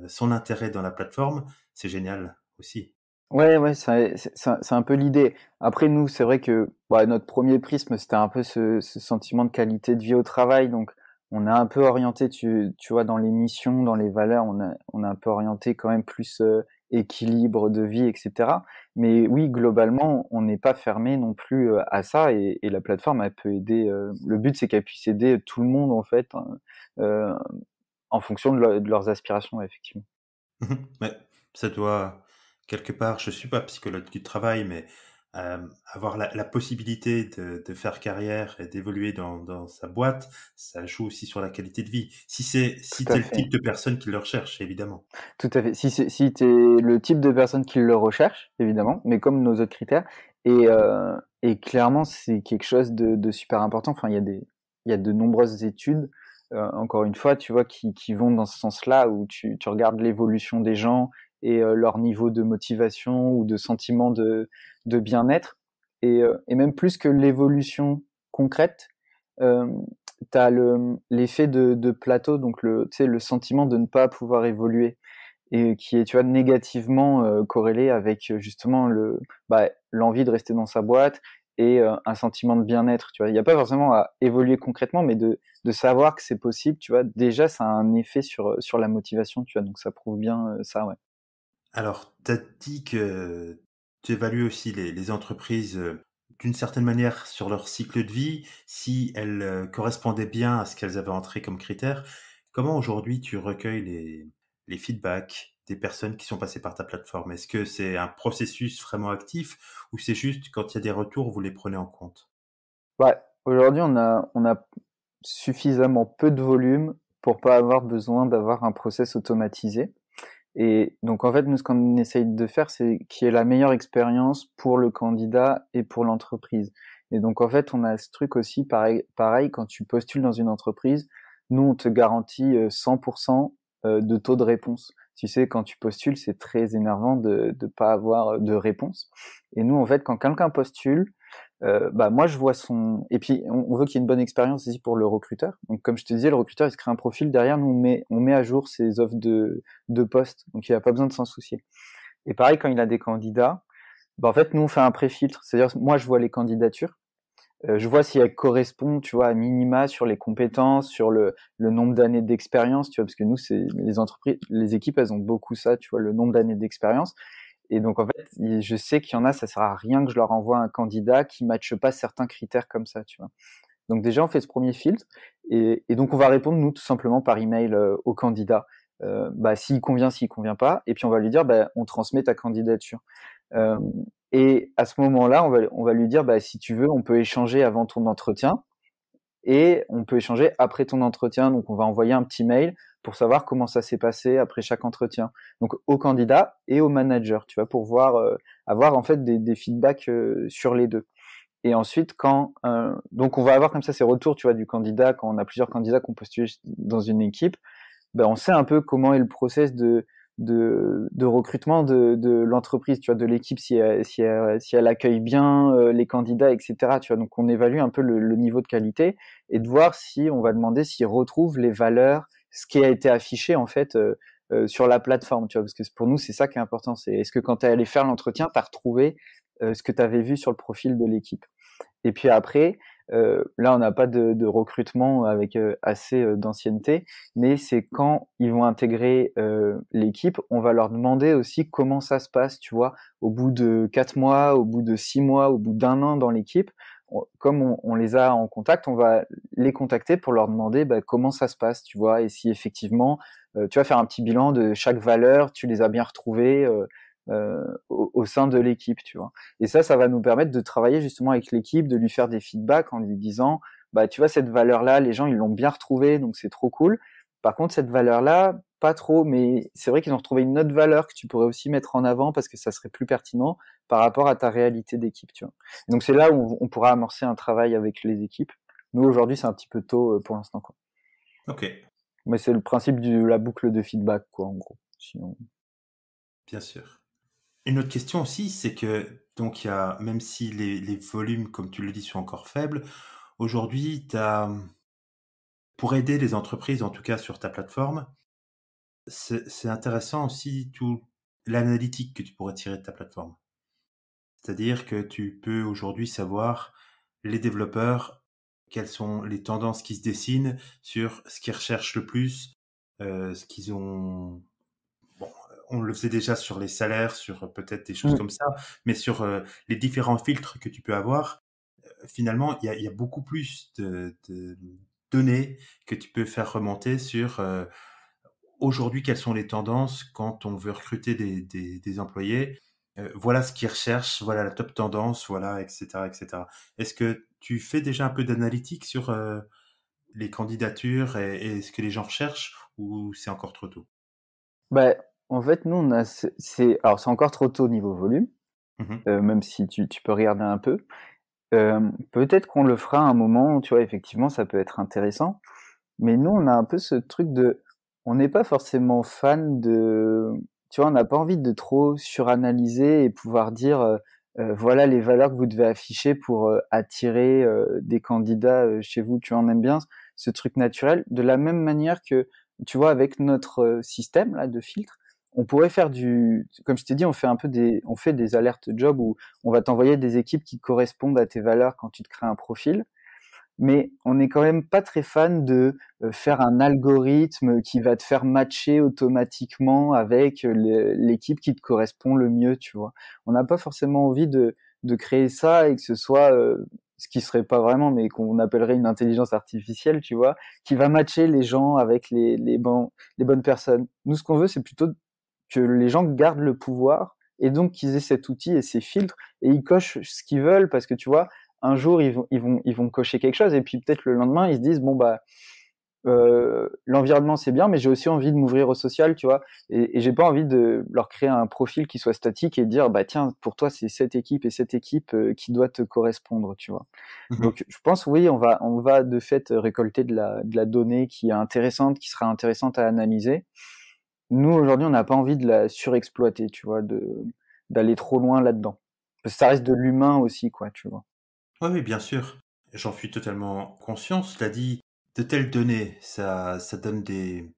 son intérêt dans la plateforme, c'est génial aussi. Ouais, ouais, c'est un peu l'idée. Après, nous, c'est vrai que bah, notre premier prisme, c'était un peu ce sentiment de qualité de vie au travail. Donc, on a un peu orienté, tu vois, dans les missions, dans les valeurs, on a un peu orienté quand même plus équilibre de vie, etc. Mais oui, globalement, on n'est pas fermé non plus à ça. Et la plateforme, elle peut aider. Le but, c'est qu'elle puisse aider tout le monde, en fait, hein, euh, en fonction de leurs aspirations, ouais, effectivement. Ouais, ça doit, quelque part, je suis pas psychologue du travail, mais avoir la possibilité de faire carrière et d'évoluer dans sa boîte, ça joue aussi sur la qualité de vie. Si Tout à t'es le fait. type de personne qui le recherche, évidemment. Tout à fait. Si tu es le type de personne qui le recherche, évidemment, mais comme nos autres critères, et clairement, c'est quelque chose de super important. Enfin, il y a de nombreuses études, encore une fois, tu vois, qui vont dans ce sens-là, où tu regardes l'évolution des gens et leur niveau de motivation ou de sentiment de bien-être. Et même plus que l'évolution concrète, tu as l'effet de plateau, donc tu sais, le sentiment de ne pas pouvoir évoluer et qui est, tu vois, négativement corrélé avec justement l'envie de rester dans sa boîte et un sentiment de bien-être. Tu vois, il n'y a pas forcément à évoluer concrètement, mais de savoir que c'est possible. Tu vois, déjà, ça a un effet sur la motivation. Tu vois, donc ça prouve bien ça, ouais. Alors, tu as dit que tu évalues aussi les entreprises d'une certaine manière sur leur cycle de vie, si elles correspondaient bien à ce qu'elles avaient entré comme critères. Comment aujourd'hui tu recueilles les feedbacks des personnes qui sont passées par ta plateforme? Est-ce que c'est un processus vraiment actif ou c'est juste quand il y a des retours, vous les prenez en compte? Ouais, aujourd'hui, on a suffisamment peu de volume pour pas avoir besoin d'avoir un process automatisé. Et donc, en fait, nous, ce qu'on essaye de faire, c'est qu'il y ait la meilleure expérience pour le candidat et pour l'entreprise. Et donc, en fait, on a ce truc aussi, pareil, quand tu postules dans une entreprise, nous, on te garantit 100% de taux de réponse. Tu sais, quand tu postules, c'est très énervant de pas avoir de réponse. Et nous, en fait, quand quelqu'un postule, bah moi je vois son et puis on veut qu'il y ait une bonne expérience aussi pour le recruteur. Donc comme je te disais, le recruteur il se crée un profil derrière, nous on met à jour ses offres de poste, donc il a pas besoin de s'en soucier. Et pareil quand il a des candidats, bah en fait nous on fait un pré-filtre, c'est-à-dire moi je vois les candidatures, je vois si elles correspondent, tu vois, à minima sur les compétences, sur le nombre d'années d'expérience, tu vois, parce que nous c'est les entreprises, les équipes elles ont beaucoup ça, tu vois, le nombre d'années d'expérience. Et donc, en fait, je sais qu'il y en a, ça sert à rien que je leur envoie un candidat qui matche pas certains critères comme ça, tu vois. Donc déjà, on fait ce premier filtre et donc on va répondre nous tout simplement par email au candidat. Bah, s'il convient pas, et puis on va lui dire bah, on transmet ta candidature. Euh, et à ce moment-là, on va lui dire bah, si tu veux, on peut échanger avant ton entretien et on peut échanger après ton entretien. Donc, on va envoyer un petit mail pour savoir comment ça s'est passé après chaque entretien. Donc, au candidat et au manager, tu vois, pour voir, avoir en fait des feedbacks sur les deux. Et ensuite, donc on va avoir comme ça ces retours, tu vois, du candidat quand on a plusieurs candidats qu'on postule dans une équipe. ben, on sait un peu comment est le process de recrutement de l'entreprise, tu vois, de l'équipe, si elle accueille bien les candidats, etc. Tu vois, donc on évalue un peu le niveau de qualité et de voir si on va demander s'ils retrouvent les valeurs, ce qui a été affiché en fait sur la plateforme, tu vois, parce que pour nous c'est ça qui est important, c'est est-ce que quand tu es allé faire l'entretien, tu as retrouvé ce que tu avais vu sur le profil de l'équipe. Et puis après, là, on n'a pas de recrutement avec assez d'ancienneté, mais c'est quand ils vont intégrer l'équipe, on va leur demander aussi comment ça se passe, tu vois, au bout de 4 mois, au bout de 6 mois, au bout d'un an dans l'équipe. Comme on les a en contact, on va les contacter pour leur demander bah, comment ça se passe, tu vois, et si effectivement, tu vas faire un petit bilan de chaque valeur, tu les as bien retrouvées au sein de l'équipe, tu vois. Et ça va nous permettre de travailler justement avec l'équipe, de lui faire des feedbacks en lui disant, bah tu vois cette valeur-là, les gens ils l'ont bien retrouvée, donc c'est trop cool. Par contre cette valeur-là, pas trop, mais c'est vrai qu'ils ont retrouvé une autre valeur que tu pourrais aussi mettre en avant parce que ça serait plus pertinent par rapport à ta réalité d'équipe, tu vois. Et donc c'est là où on pourra amorcer un travail avec les équipes. Nous aujourd'hui c'est un petit peu tôt pour l'instant, quoi. Ok, Mais c'est le principe de la boucle de feedback, quoi, en gros. Sinon... bien sûr. Une autre question aussi, c'est que, donc, même si les volumes, comme tu le dis, sont encore faibles, aujourd'hui, pour aider les entreprises, en tout cas sur ta plateforme, c'est intéressant aussi tout l'analytique que tu pourrais tirer de ta plateforme. C'est-à-dire que tu peux aujourd'hui savoir, les développeurs, quelles sont les tendances qui se dessinent sur ce qu'ils recherchent le plus, ce qu'ils ont. Bon, on le faisait déjà sur les salaires, sur peut-être des choses Mm. comme ça, mais sur les différents filtres que tu peux avoir, finalement, il y a beaucoup plus de données que tu peux faire remonter sur aujourd'hui quelles sont les tendances quand on veut recruter des employés. Voilà ce qu'ils recherchent, voilà la top tendance, voilà, etc., etc. Est-ce que tu fais déjà un peu d'analytique sur les candidatures et ce que les gens recherchent ou c'est encore trop tôt? Bah, en fait, nous, on a, alors c'est encore trop tôt au niveau volume, Mhm. même si tu peux regarder un peu. Peut-être qu'on le fera à un moment, tu vois, effectivement, ça peut être intéressant. Mais nous, on a un peu ce truc on n'est pas forcément fan tu vois, on n'a pas envie de trop suranalyser et pouvoir dire, voilà les valeurs que vous devez afficher pour attirer des candidats chez vous. Tu vois, on aime bien ce truc naturel. De la même manière que, tu vois, avec notre système là de filtre, on pourrait faire comme je t'ai dit, on fait des alertes job où on va t'envoyer des équipes qui correspondent à tes valeurs quand tu te crées un profil, mais on n'est quand même pas très fan de faire un algorithme qui va te faire matcher automatiquement avec l'équipe qui te correspond le mieux, tu vois. On n'a pas forcément envie de créer ça et que ce soit ce qui serait pas vraiment, mais qu'on appellerait une intelligence artificielle, tu vois, qui va matcher les gens avec les bonnes personnes. Nous, ce qu'on veut, c'est plutôt que les gens gardent le pouvoir et donc qu'ils aient cet outil et ces filtres et ils cochent ce qu'ils veulent parce que tu vois, un jour ils vont cocher quelque chose et puis peut-être le lendemain ils se disent bon bah l'environnement c'est bien mais j'ai aussi envie de m'ouvrir au social, tu vois, et j'ai pas envie de leur créer un profil qui soit statique et dire bah tiens pour toi c'est cette équipe et cette équipe qui doit te correspondre, tu vois. Mhm. Donc je pense oui on va de fait récolter de la donnée qui est intéressante, qui sera intéressante à analyser. Nous, aujourd'hui, on n'a pas envie de la surexploiter, tu vois, d'aller trop loin là-dedans. Parce que ça reste de l'humain aussi, quoi, tu vois. Oui, oui, bien sûr. J'en suis totalement conscient. Cela dit, de telles données, ça donne des.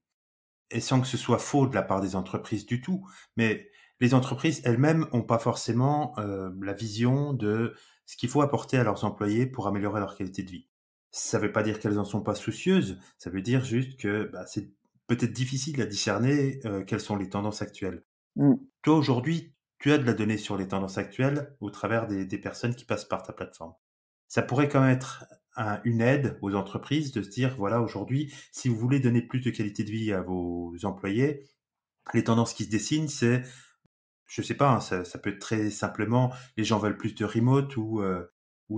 Et sans que ce soit faux de la part des entreprises du tout, mais les entreprises elles-mêmes n'ont pas forcément la vision de ce qu'il faut apporter à leurs employés pour améliorer leur qualité de vie. Ça ne veut pas dire qu'elles en sont pas soucieuses, ça veut dire juste que bah, c'est peut-être difficile à discerner quelles sont les tendances actuelles. Mm. Toi, aujourd'hui, tu as de la donnée sur les tendances actuelles au travers des personnes qui passent par ta plateforme. Ça pourrait quand même être une aide aux entreprises de se dire, voilà, aujourd'hui, si vous voulez donner plus de qualité de vie à vos employés, les tendances qui se dessinent, c'est, je sais pas, hein, ça peut être très simplement, les gens veulent plus de remote ou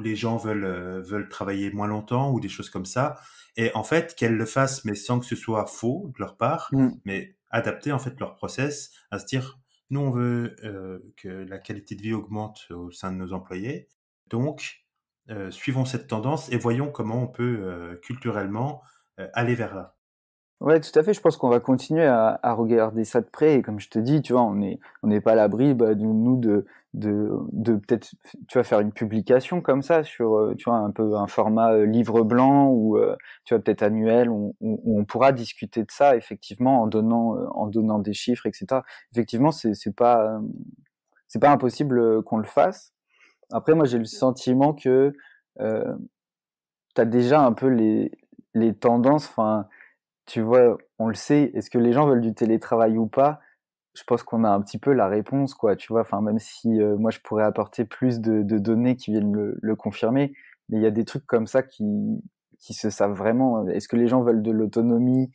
les gens veulent travailler moins longtemps ou des choses comme ça. Et en fait, qu'elles le fassent, mais sans que ce soit faux de leur part, Mm. mais adapter en fait leur process à se dire, nous on veut que la qualité de vie augmente au sein de nos employés, donc suivons cette tendance et voyons comment on peut culturellement aller vers là. Ouais, tout à fait. Je pense qu'on va continuer à regarder ça de près. Et comme je te dis, tu vois, on n'est pas à l'abri, bah, de peut-être, tu vois, faire une publication comme ça sur, tu vois, un peu un format livre blanc ou, tu vois, peut-être annuel, où on pourra discuter de ça effectivement en donnant des chiffres, etc. Effectivement, c'est pas impossible qu'on le fasse. Après, moi, j'ai le sentiment que euh, t'as déjà un peu les tendances. Enfin, tu vois, on le sait, est-ce que les gens veulent du télétravail ou pas? Je pense qu'on a un petit peu la réponse, quoi, tu vois. Enfin, même si moi je pourrais apporter plus de données qui viennent le confirmer, mais il y a des trucs comme ça qui se savent vraiment. Est-ce que les gens veulent de l'autonomie,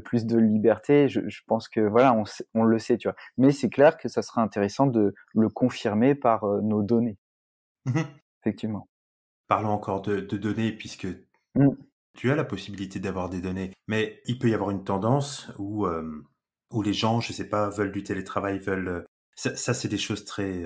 plus de liberté? Je pense que voilà, on le sait, tu vois. Mais c'est clair que ça serait intéressant de le confirmer par nos données, Mhm. effectivement. Parlons encore de données, puisque Mm. tu as la possibilité d'avoir des données, mais il peut y avoir une tendance où les gens, je sais pas, veulent du télétravail, veulent... ça c'est des choses très...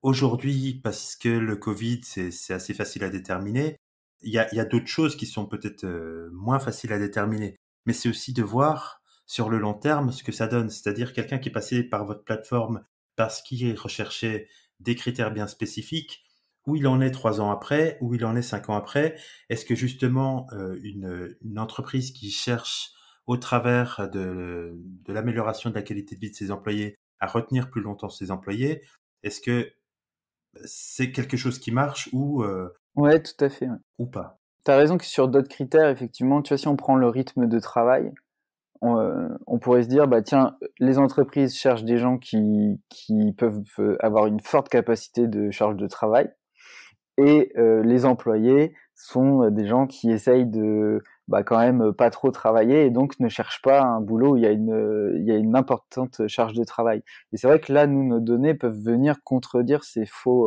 Aujourd'hui, parce que le Covid, c'est assez facile à déterminer, il y a d'autres choses qui sont peut-être moins faciles à déterminer. Mais c'est aussi de voir sur le long terme ce que ça donne. C'est-à-dire quelqu'un qui est passé par votre plateforme parce qu'il recherchait des critères bien spécifiques, où il en est 3 ans après, où il en est 5 ans après. Est-ce que justement une entreprise qui cherche au travers de l'amélioration de la qualité de vie de ses employés à retenir plus longtemps ses employés, est-ce que c'est quelque chose qui marche Ouais, tout à fait. Ouais. ou pas? T'as raison que sur d'autres critères, effectivement, tu vois, si on prend le rythme de travail, on pourrait se dire, bah tiens, les entreprises cherchent des gens qui peuvent avoir une forte capacité de charge de travail, et les employés sont des gens qui essayent de bah, quand même pas trop travailler et donc ne cherchent pas un boulot où il y a une importante charge de travail. Et c'est vrai que là, nous, nos données peuvent venir contredire ces fausses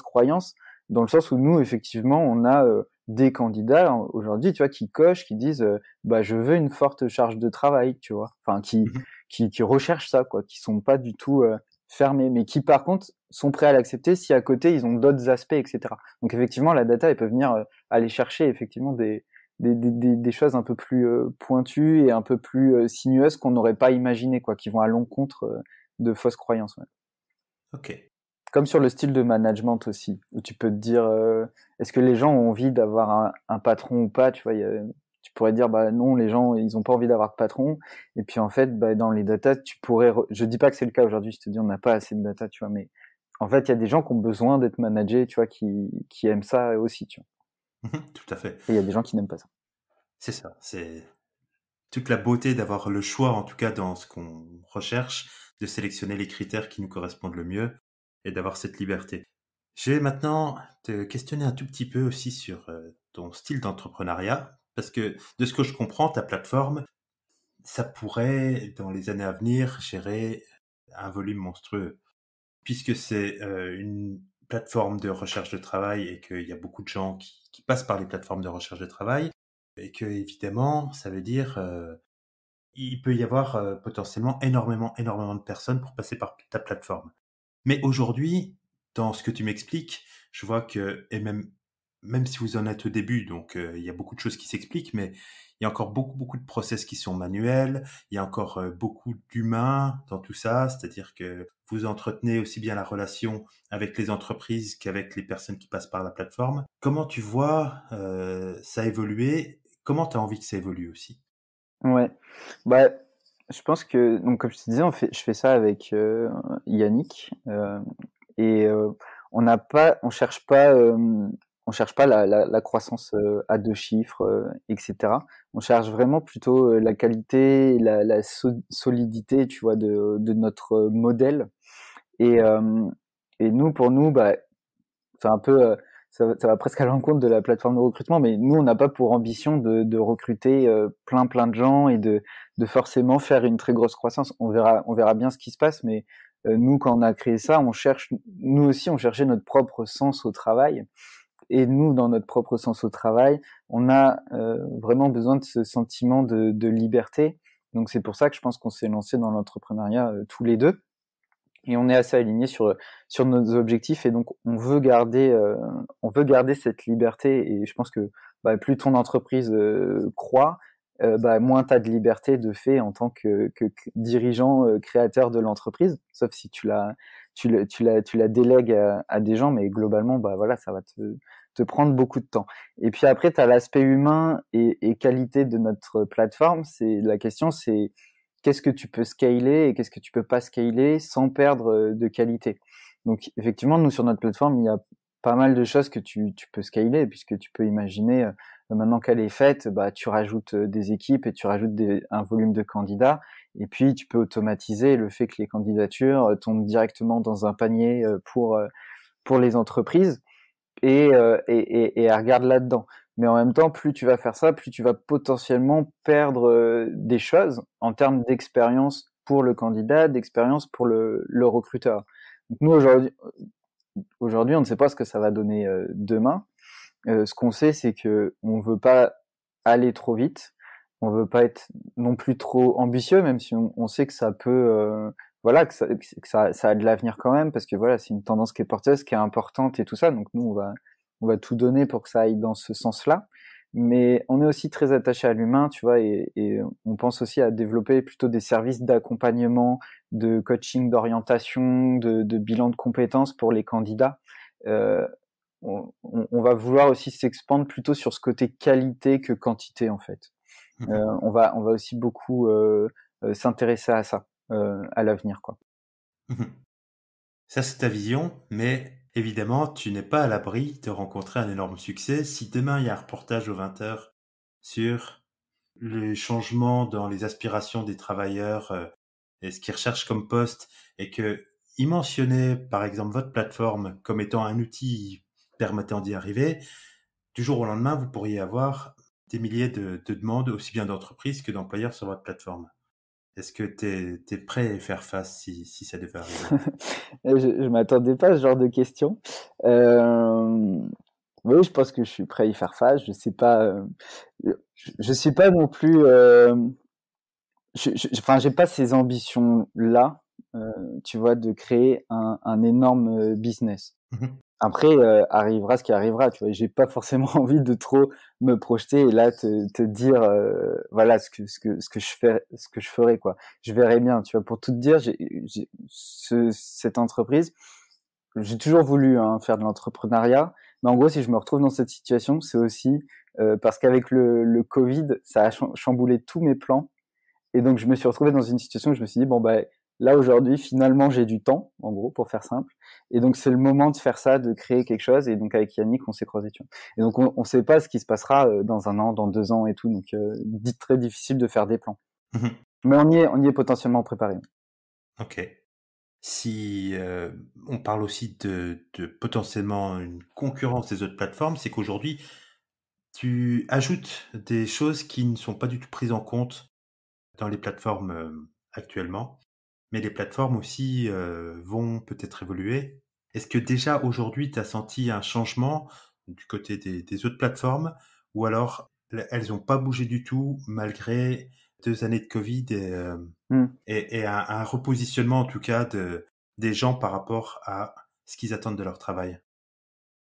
croyances, dans le sens où nous, effectivement, on a des candidats aujourd'hui, tu vois, qui cochent, qui disent, bah, je veux une forte charge de travail, tu vois, enfin, Mhm. qui recherchent ça, quoi, qui sont pas du tout fermés, mais qui par contre sont prêts à l'accepter si à côté ils ont d'autres aspects, etc. Donc effectivement, la data, elle peut venir aller chercher effectivement des choses un peu plus pointues et un peu plus sinueuses qu'on n'aurait pas imaginé, quoi, qui vont à l'encontre de fausses croyances. Ouais. Ok. Comme sur le style de management aussi, où tu peux te dire, est-ce que les gens ont envie d'avoir un patron ou pas, tu vois, tu pourrais dire, bah non, les gens, ils ont pas envie d'avoir de patron. Et puis en fait, bah, dans les data, tu pourrais, je dis pas que c'est le cas aujourd'hui, je te dis, on n'a pas assez de data, tu vois, mais en fait, il y a des gens qui ont besoin d'être managés, tu vois, qui aiment ça aussi, tu vois. Mhm. Tout à fait. Et il y a des gens qui n'aiment pas ça. C'est ça. C'est toute la beauté d'avoir le choix, en tout cas dans ce qu'on recherche, de sélectionner les critères qui nous correspondent le mieux et d'avoir cette liberté. Je vais maintenant te questionner un tout petit peu aussi sur ton style d'entrepreneuriat, parce que de ce que je comprends, ta plateforme, ça pourrait, dans les années à venir, gérer un volume monstrueux, puisque c'est une plateforme de recherche de travail et qu'il y a beaucoup de gens qui passent par les plateformes de recherche de travail, et que évidemment, ça veut dire il peut y avoir potentiellement énormément de personnes pour passer par ta plateforme. Mais aujourd'hui, dans ce que tu m'expliques, je vois que, et même si vous en êtes au début, donc il y a beaucoup de choses qui s'expliquent, mais il y a encore beaucoup de process qui sont manuels, il y a encore beaucoup d'humains dans tout ça, c'est-à-dire que vous entretenez aussi bien la relation avec les entreprises qu'avec les personnes qui passent par la plateforme. Comment tu vois ça évoluer? Comment tu as envie que ça évolue aussi? Ouais. Bah, je pense que, donc, comme je te disais, je fais ça avec Yannick, et on cherche pas la croissance à deux chiffres, etc. On cherche vraiment plutôt la qualité, solidité, tu vois, de notre modèle. Et, euh, et nous, pour nous, bah, c'est un peu, ça va presque à l'encontre de la plateforme de recrutement, mais nous, on n'a pas pour ambition de recruter plein de gens et de forcément faire une très grosse croissance. On verra bien ce qui se passe, mais nous, quand on a créé ça, nous aussi, on cherchait notre propre sens au travail. Et nous, dans notre propre sens au travail, on a vraiment besoin de ce sentiment de liberté. Donc c'est pour ça que je pense qu'on s'est lancé dans l'entrepreneuriat tous les deux. et on est assez aligné sur nos objectifs, et donc on veut garder cette liberté. Et je pense que plus ton entreprise croît, moins tu as de liberté de fait en tant que dirigeant, créateur de l'entreprise, sauf si tu la délègues à des gens, mais globalement voilà, ça va te prendre beaucoup de temps. Et puis après, tu as l'aspect humain et qualité de notre plateforme. La question, c'est qu'est-ce que tu peux scaler et qu'est-ce que tu peux pas scaler sans perdre de qualité. Donc effectivement, nous sur notre plateforme, il y a pas mal de choses que tu peux scaler, puisque tu peux imaginer, maintenant qu'elle est faite, tu rajoutes des équipes et tu rajoutes un volume de candidats, et puis tu peux automatiser le fait que les candidatures tombent directement dans un panier pour les entreprises, et elles regardent là-dedans. Mais en même temps, plus tu vas faire ça, plus tu vas potentiellement perdre des choses en termes d'expérience pour le candidat, d'expérience pour le recruteur. Donc nous, aujourd'hui, on ne sait pas ce que ça va donner demain. Ce qu'on sait, c'est que on veut pas aller trop vite, on veut pas être non plus trop ambitieux, même si on sait que ça peut, voilà, que ça a de l'avenir quand même, parce que voilà, c'est une tendance qui est porteuse, qui est importante et tout ça. Donc nous, on va tout donner pour que ça aille dans ce sens-là. Mais on est aussi très attaché à l'humain, tu vois, et on pense aussi à développer plutôt des services d'accompagnement, de coaching, d'orientation, de bilan de compétences pour les candidats. On va vouloir aussi s'expandre plutôt sur ce côté qualité que quantité, en fait. On va aussi beaucoup s'intéresser à ça à l'avenir, quoi. Ça, c'est ta vision, mais évidemment, tu n'es pas à l'abri de rencontrer un énorme succès. Si demain, il y a un reportage aux 20h sur les changements dans les aspirations des travailleurs et ce qu'ils recherchent comme poste, et que ils mentionnaient, par exemple, votre plateforme comme étant un outil permettant d'y arriver, du jour au lendemain, vous pourriez avoir des milliers de demandes, aussi bien d'entreprises que d'employeurs sur votre plateforme. Est-ce que tu es prêt à y faire face si ça devait arriver? Je m'attendais pas à ce genre de questions. Oui, je pense que je suis prêt à y faire face. Je sais pas, je suis pas non plus, enfin, j'ai pas ces ambitions-là, tu vois, de créer un énorme business. Mhm. Après, arrivera ce qui arrivera, tu vois? J'ai pas forcément envie de trop me projeter et là te dire, voilà ce que je ferais, quoi. Je verrai bien, tu vois? Pour tout te dire, j'ai cette entreprise, j'ai toujours voulu, hein, faire de l'entrepreneuriat, mais en gros, si je me retrouve dans cette situation, c'est aussi, parce qu'avec le covid, ça a chamboulé tous mes plans, et donc je me suis retrouvé dans une situation où je me suis dit: «Bon, là aujourd'hui, finalement, j'ai du temps», en gros, pour faire simple, et donc c'est le moment de faire ça, de créer quelque chose. Et donc avec Yannick, on s'est croisés, tu vois? Et donc on sait pas ce qui se passera, dans 1 an, dans 2 ans et tout, donc très difficile de faire des plans. Mhm. Mais on y est potentiellement préparé. Ok. Si on parle aussi de potentiellement une concurrence des autres plateformes, c'est qu'aujourd'hui, tu ajoutes des choses qui ne sont pas du tout prises en compte dans les plateformes actuellement, mais les plateformes aussi vont peut-être évoluer. Est-ce que déjà aujourd'hui, tu as senti un changement du côté des autres plateformes, ou alors elles n'ont pas bougé du tout malgré 2 années de Covid Mmh. et un repositionnement en tout cas des gens par rapport à ce qu'ils attendent de leur travail?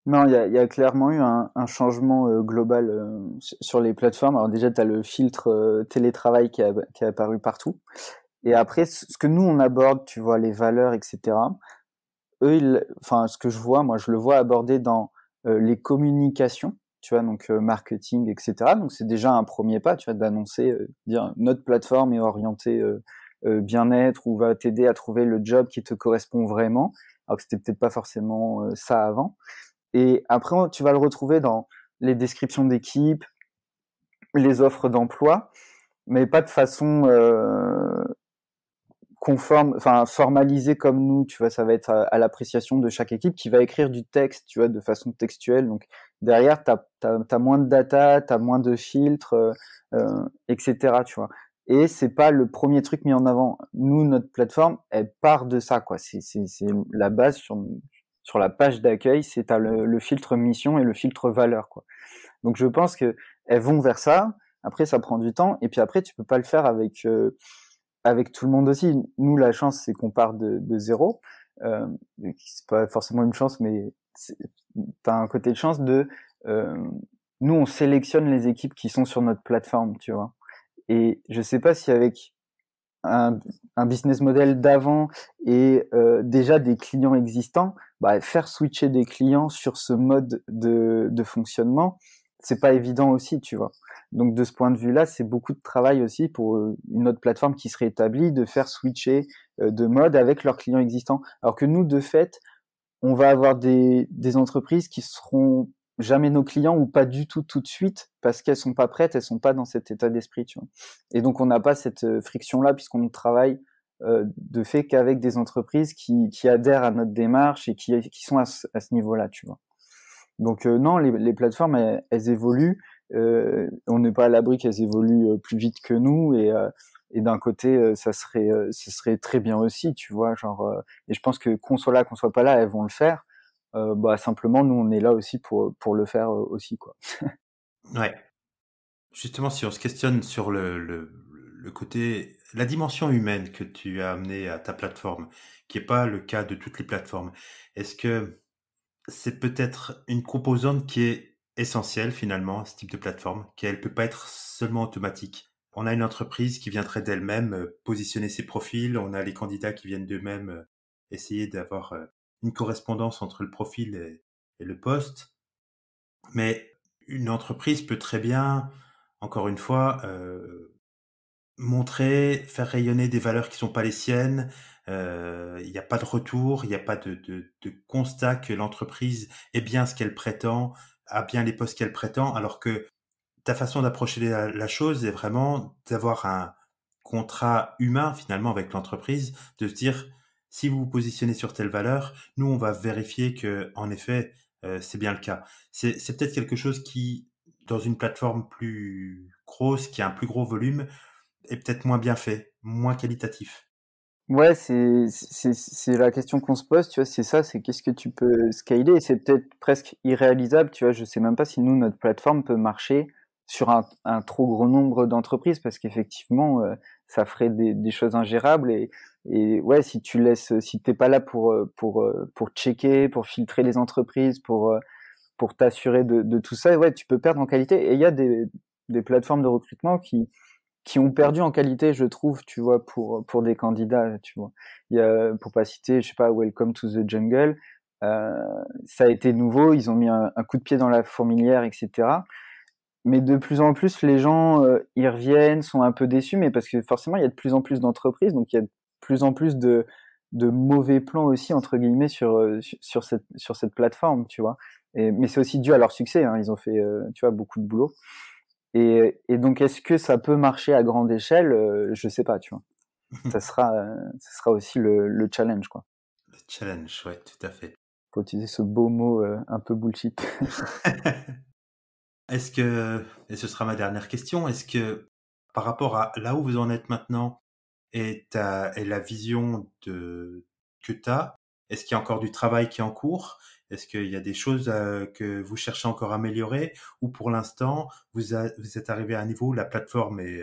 Non, il y a clairement eu un changement global sur les plateformes. Alors déjà, tu as le filtre télétravail qui est apparu partout. Et après, ce que nous on aborde, tu vois, les valeurs, etc. Eux, enfin, ce que je vois, moi, je le vois abordé dans les communications, tu vois, donc marketing, etc. Donc c'est déjà un premier pas, tu vois, d'annoncer, dire notre plateforme est orientée bien-être, ou va t'aider à trouver le job qui te correspond vraiment, alors que c'était peut-être pas forcément ça avant. Et après, tu vas le retrouver dans les descriptions d'équipe, les offres d'emploi, mais pas de façon conforme, enfin formalisée comme nous, tu vois. Ça va être à l'appréciation de chaque équipe qui va écrire du texte, tu vois, de façon textuelle. Donc derrière, t'as moins de data, t'as moins de filtres, etc., tu vois. Et c'est pas le premier truc mis en avant. Nous, notre plateforme, elle part de ça, quoi. C'est la base sur la page d'accueil, c'est t'as le filtre mission et le filtre valeur, quoi. Donc je pense que elles vont vers ça. Après, ça prend du temps, et puis après, tu peux pas le faire avec avec tout le monde aussi. Nous, la chance, c'est qu'on part de zéro. C'est pas forcément une chance, mais t'as un côté de chance nous, on sélectionne les équipes qui sont sur notre plateforme, tu vois. Et je sais pas si avec un, un business model d'avant et déjà des clients existants, bah, faire switcher des clients sur ce mode de fonctionnement, c'est pas évident aussi, tu vois. Donc de ce point de vue-là, c'est beaucoup de travail aussi pour une autre plateforme qui serait établie de faire switcher de mode avec leurs clients existants. Alors que nous, de fait, on va avoir des entreprises qui seront jamais nos clients ou pas du tout de suite parce qu'elles sont pas prêtes, elles sont pas dans cet état d'esprit, tu vois. Et donc on n'a pas cette friction-là puisqu'on ne travaille de fait qu'avec des entreprises qui adhèrent à notre démarche et qui sont à ce niveau-là, tu vois. Donc non, les plateformes, elles évoluent. On n'est pas à l'abri qu'elles évoluent plus vite que nous et d'un côté, ce serait très bien aussi, tu vois, genre. Et je pense que qu'on soit là, qu'on soit pas là, elles vont le faire. Bah simplement, nous, on est là aussi pour le faire aussi, quoi. Ouais. Justement, si on se questionne sur le côté, la dimension humaine que tu as amenée à ta plateforme, qui est pas le cas de toutes les plateformes, est-ce que c'est peut-être une composante qui est essentielle finalement à ce type de plateforme, qu'elle peut pas être seulement automatique? On a une entreprise qui viendrait d'elle-même positionner ses profils, on a les candidats qui viennent d'eux-mêmes essayer d'avoir une correspondance entre le profil et le poste. Mais une entreprise peut très bien, encore une fois, montrer, faire rayonner des valeurs qui sont pas les siennes. Il y a pas de retour, il y a pas de constat que l'entreprise est bien ce qu'elle prétend, a bien les postes qu'elle prétend, alors que ta façon d'approcher la chose est vraiment d'avoir un contrat humain finalement avec l'entreprise, de se dire: «Si vous vous positionnez sur telle valeur, nous on va vérifier que en effet, c'est bien le cas». C'est peut-être quelque chose qui, dans une plateforme plus grosse, qui a un plus gros volume, est peut-être moins bien fait, moins qualitatif. Ouais, c'est la question qu'on se pose, tu vois, c'est ça, c'est qu'est-ce que tu peux scaler? Et c'est peut-être presque irréalisable, tu vois. Je sais même pas si nous, notre plateforme peut marcher sur un trop gros nombre d'entreprises parce qu'effectivement, ça ferait des choses ingérables et ouais, si tu laisses, si t'es pas là pour checker, pour filtrer les entreprises, pour t'assurer de tout ça, ouais, tu peux perdre en qualité. Et il y a des plateformes de recrutement qui ont perdu en qualité, je trouve, tu vois, pour des candidats, tu vois. Il y a, pour pas citer, je sais pas, Welcome to the Jungle, euh, ça a été nouveau, ils ont mis un coup de pied dans la fourmilière, etc. Mais de plus en plus, les gens y reviennent, sont un peu déçus, mais parce que forcément, il y a de plus en plus d'entreprises, donc il y a de plus en plus de mauvais plans aussi, entre guillemets, sur cette plateforme, tu vois. Mais c'est aussi dû à leur succès, hein, ils ont fait, tu vois, beaucoup de boulot. Et donc, est-ce que ça peut marcher à grande échelle? Je sais pas, tu vois. Ça sera aussi le challenge, quoi. Le challenge, ouais, tout à fait. Faut utiliser ce beau mot un peu bullshit. Est-ce que, et ce sera ma dernière question, est-ce que par rapport à là où vous en êtes maintenant et la vision que tu as, est-ce qu'il y a encore du travail qui est en cours? Est-ce qu'il y a des choses que vous cherchez encore à améliorer? Ou pour l'instant, vous êtes arrivé à un niveau où la plateforme est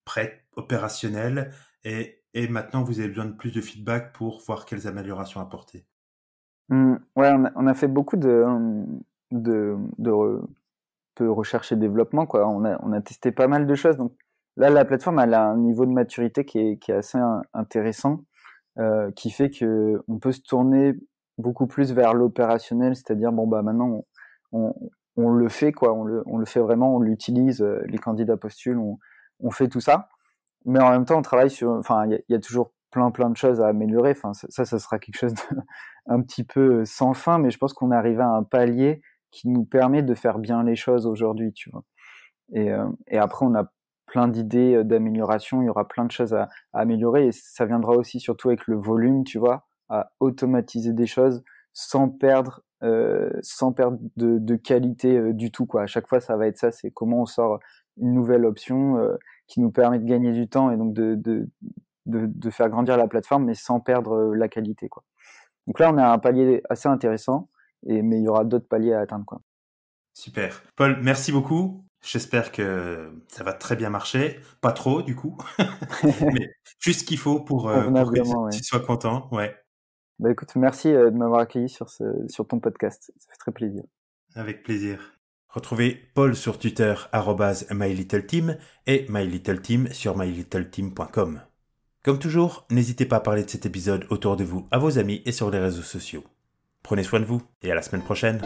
prête, opérationnelle, et maintenant vous avez besoin de plus de feedback pour voir quelles améliorations apporter? Ouais, on a fait beaucoup de, de, re- de recherche et développement, quoi. On a testé pas mal de choses. Donc là, la plateforme, elle a un niveau de maturité qui est assez intéressant, qui fait que on peut se tourner beaucoup plus vers l'opérationnel, c'est-à-dire, bon, bah, maintenant, on, on le fait, quoi. On le fait vraiment, on l'utilise, les candidats postulent, on fait tout ça. Mais en même temps, on travaille sur, enfin, il y a toujours plein de choses à améliorer. Enfin, ça sera quelque chose de un petit peu sans fin, mais je pense qu'on est arrivé à un palier qui nous permet de faire bien les choses aujourd'hui, tu vois. Et après, on a plein d'idées d'amélioration. Il y aura plein de choses à améliorer et ça viendra aussi surtout avec le volume, tu vois, à automatiser des choses sans perdre de qualité du tout, quoi. À chaque fois, ça va être ça. C'est comment on sort une nouvelle option qui nous permet de gagner du temps et donc de faire grandir la plateforme, mais sans perdre la qualité, quoi. Donc là, on a un palier assez intéressant, mais il y aura d'autres paliers à atteindre, quoi. Super. Paul, merci beaucoup. J'espère que ça va très bien marcher. Pas trop, du coup. Mais juste ce qu'il faut pour que Convenablement, ouais. tu sois content. Ouais, Bah, écoute, merci, de m'avoir accueilli sur ton podcast. Ça fait très plaisir. avec plaisir. Retrouvez Paul sur Twitter @mylittleteam et mylittleteam sur mylittleteam.com. Comme toujours, n'hésitez pas à parler de cet épisode autour de vous, à vos amis et sur les réseaux sociaux. Prenez soin de vous et à la semaine prochaine.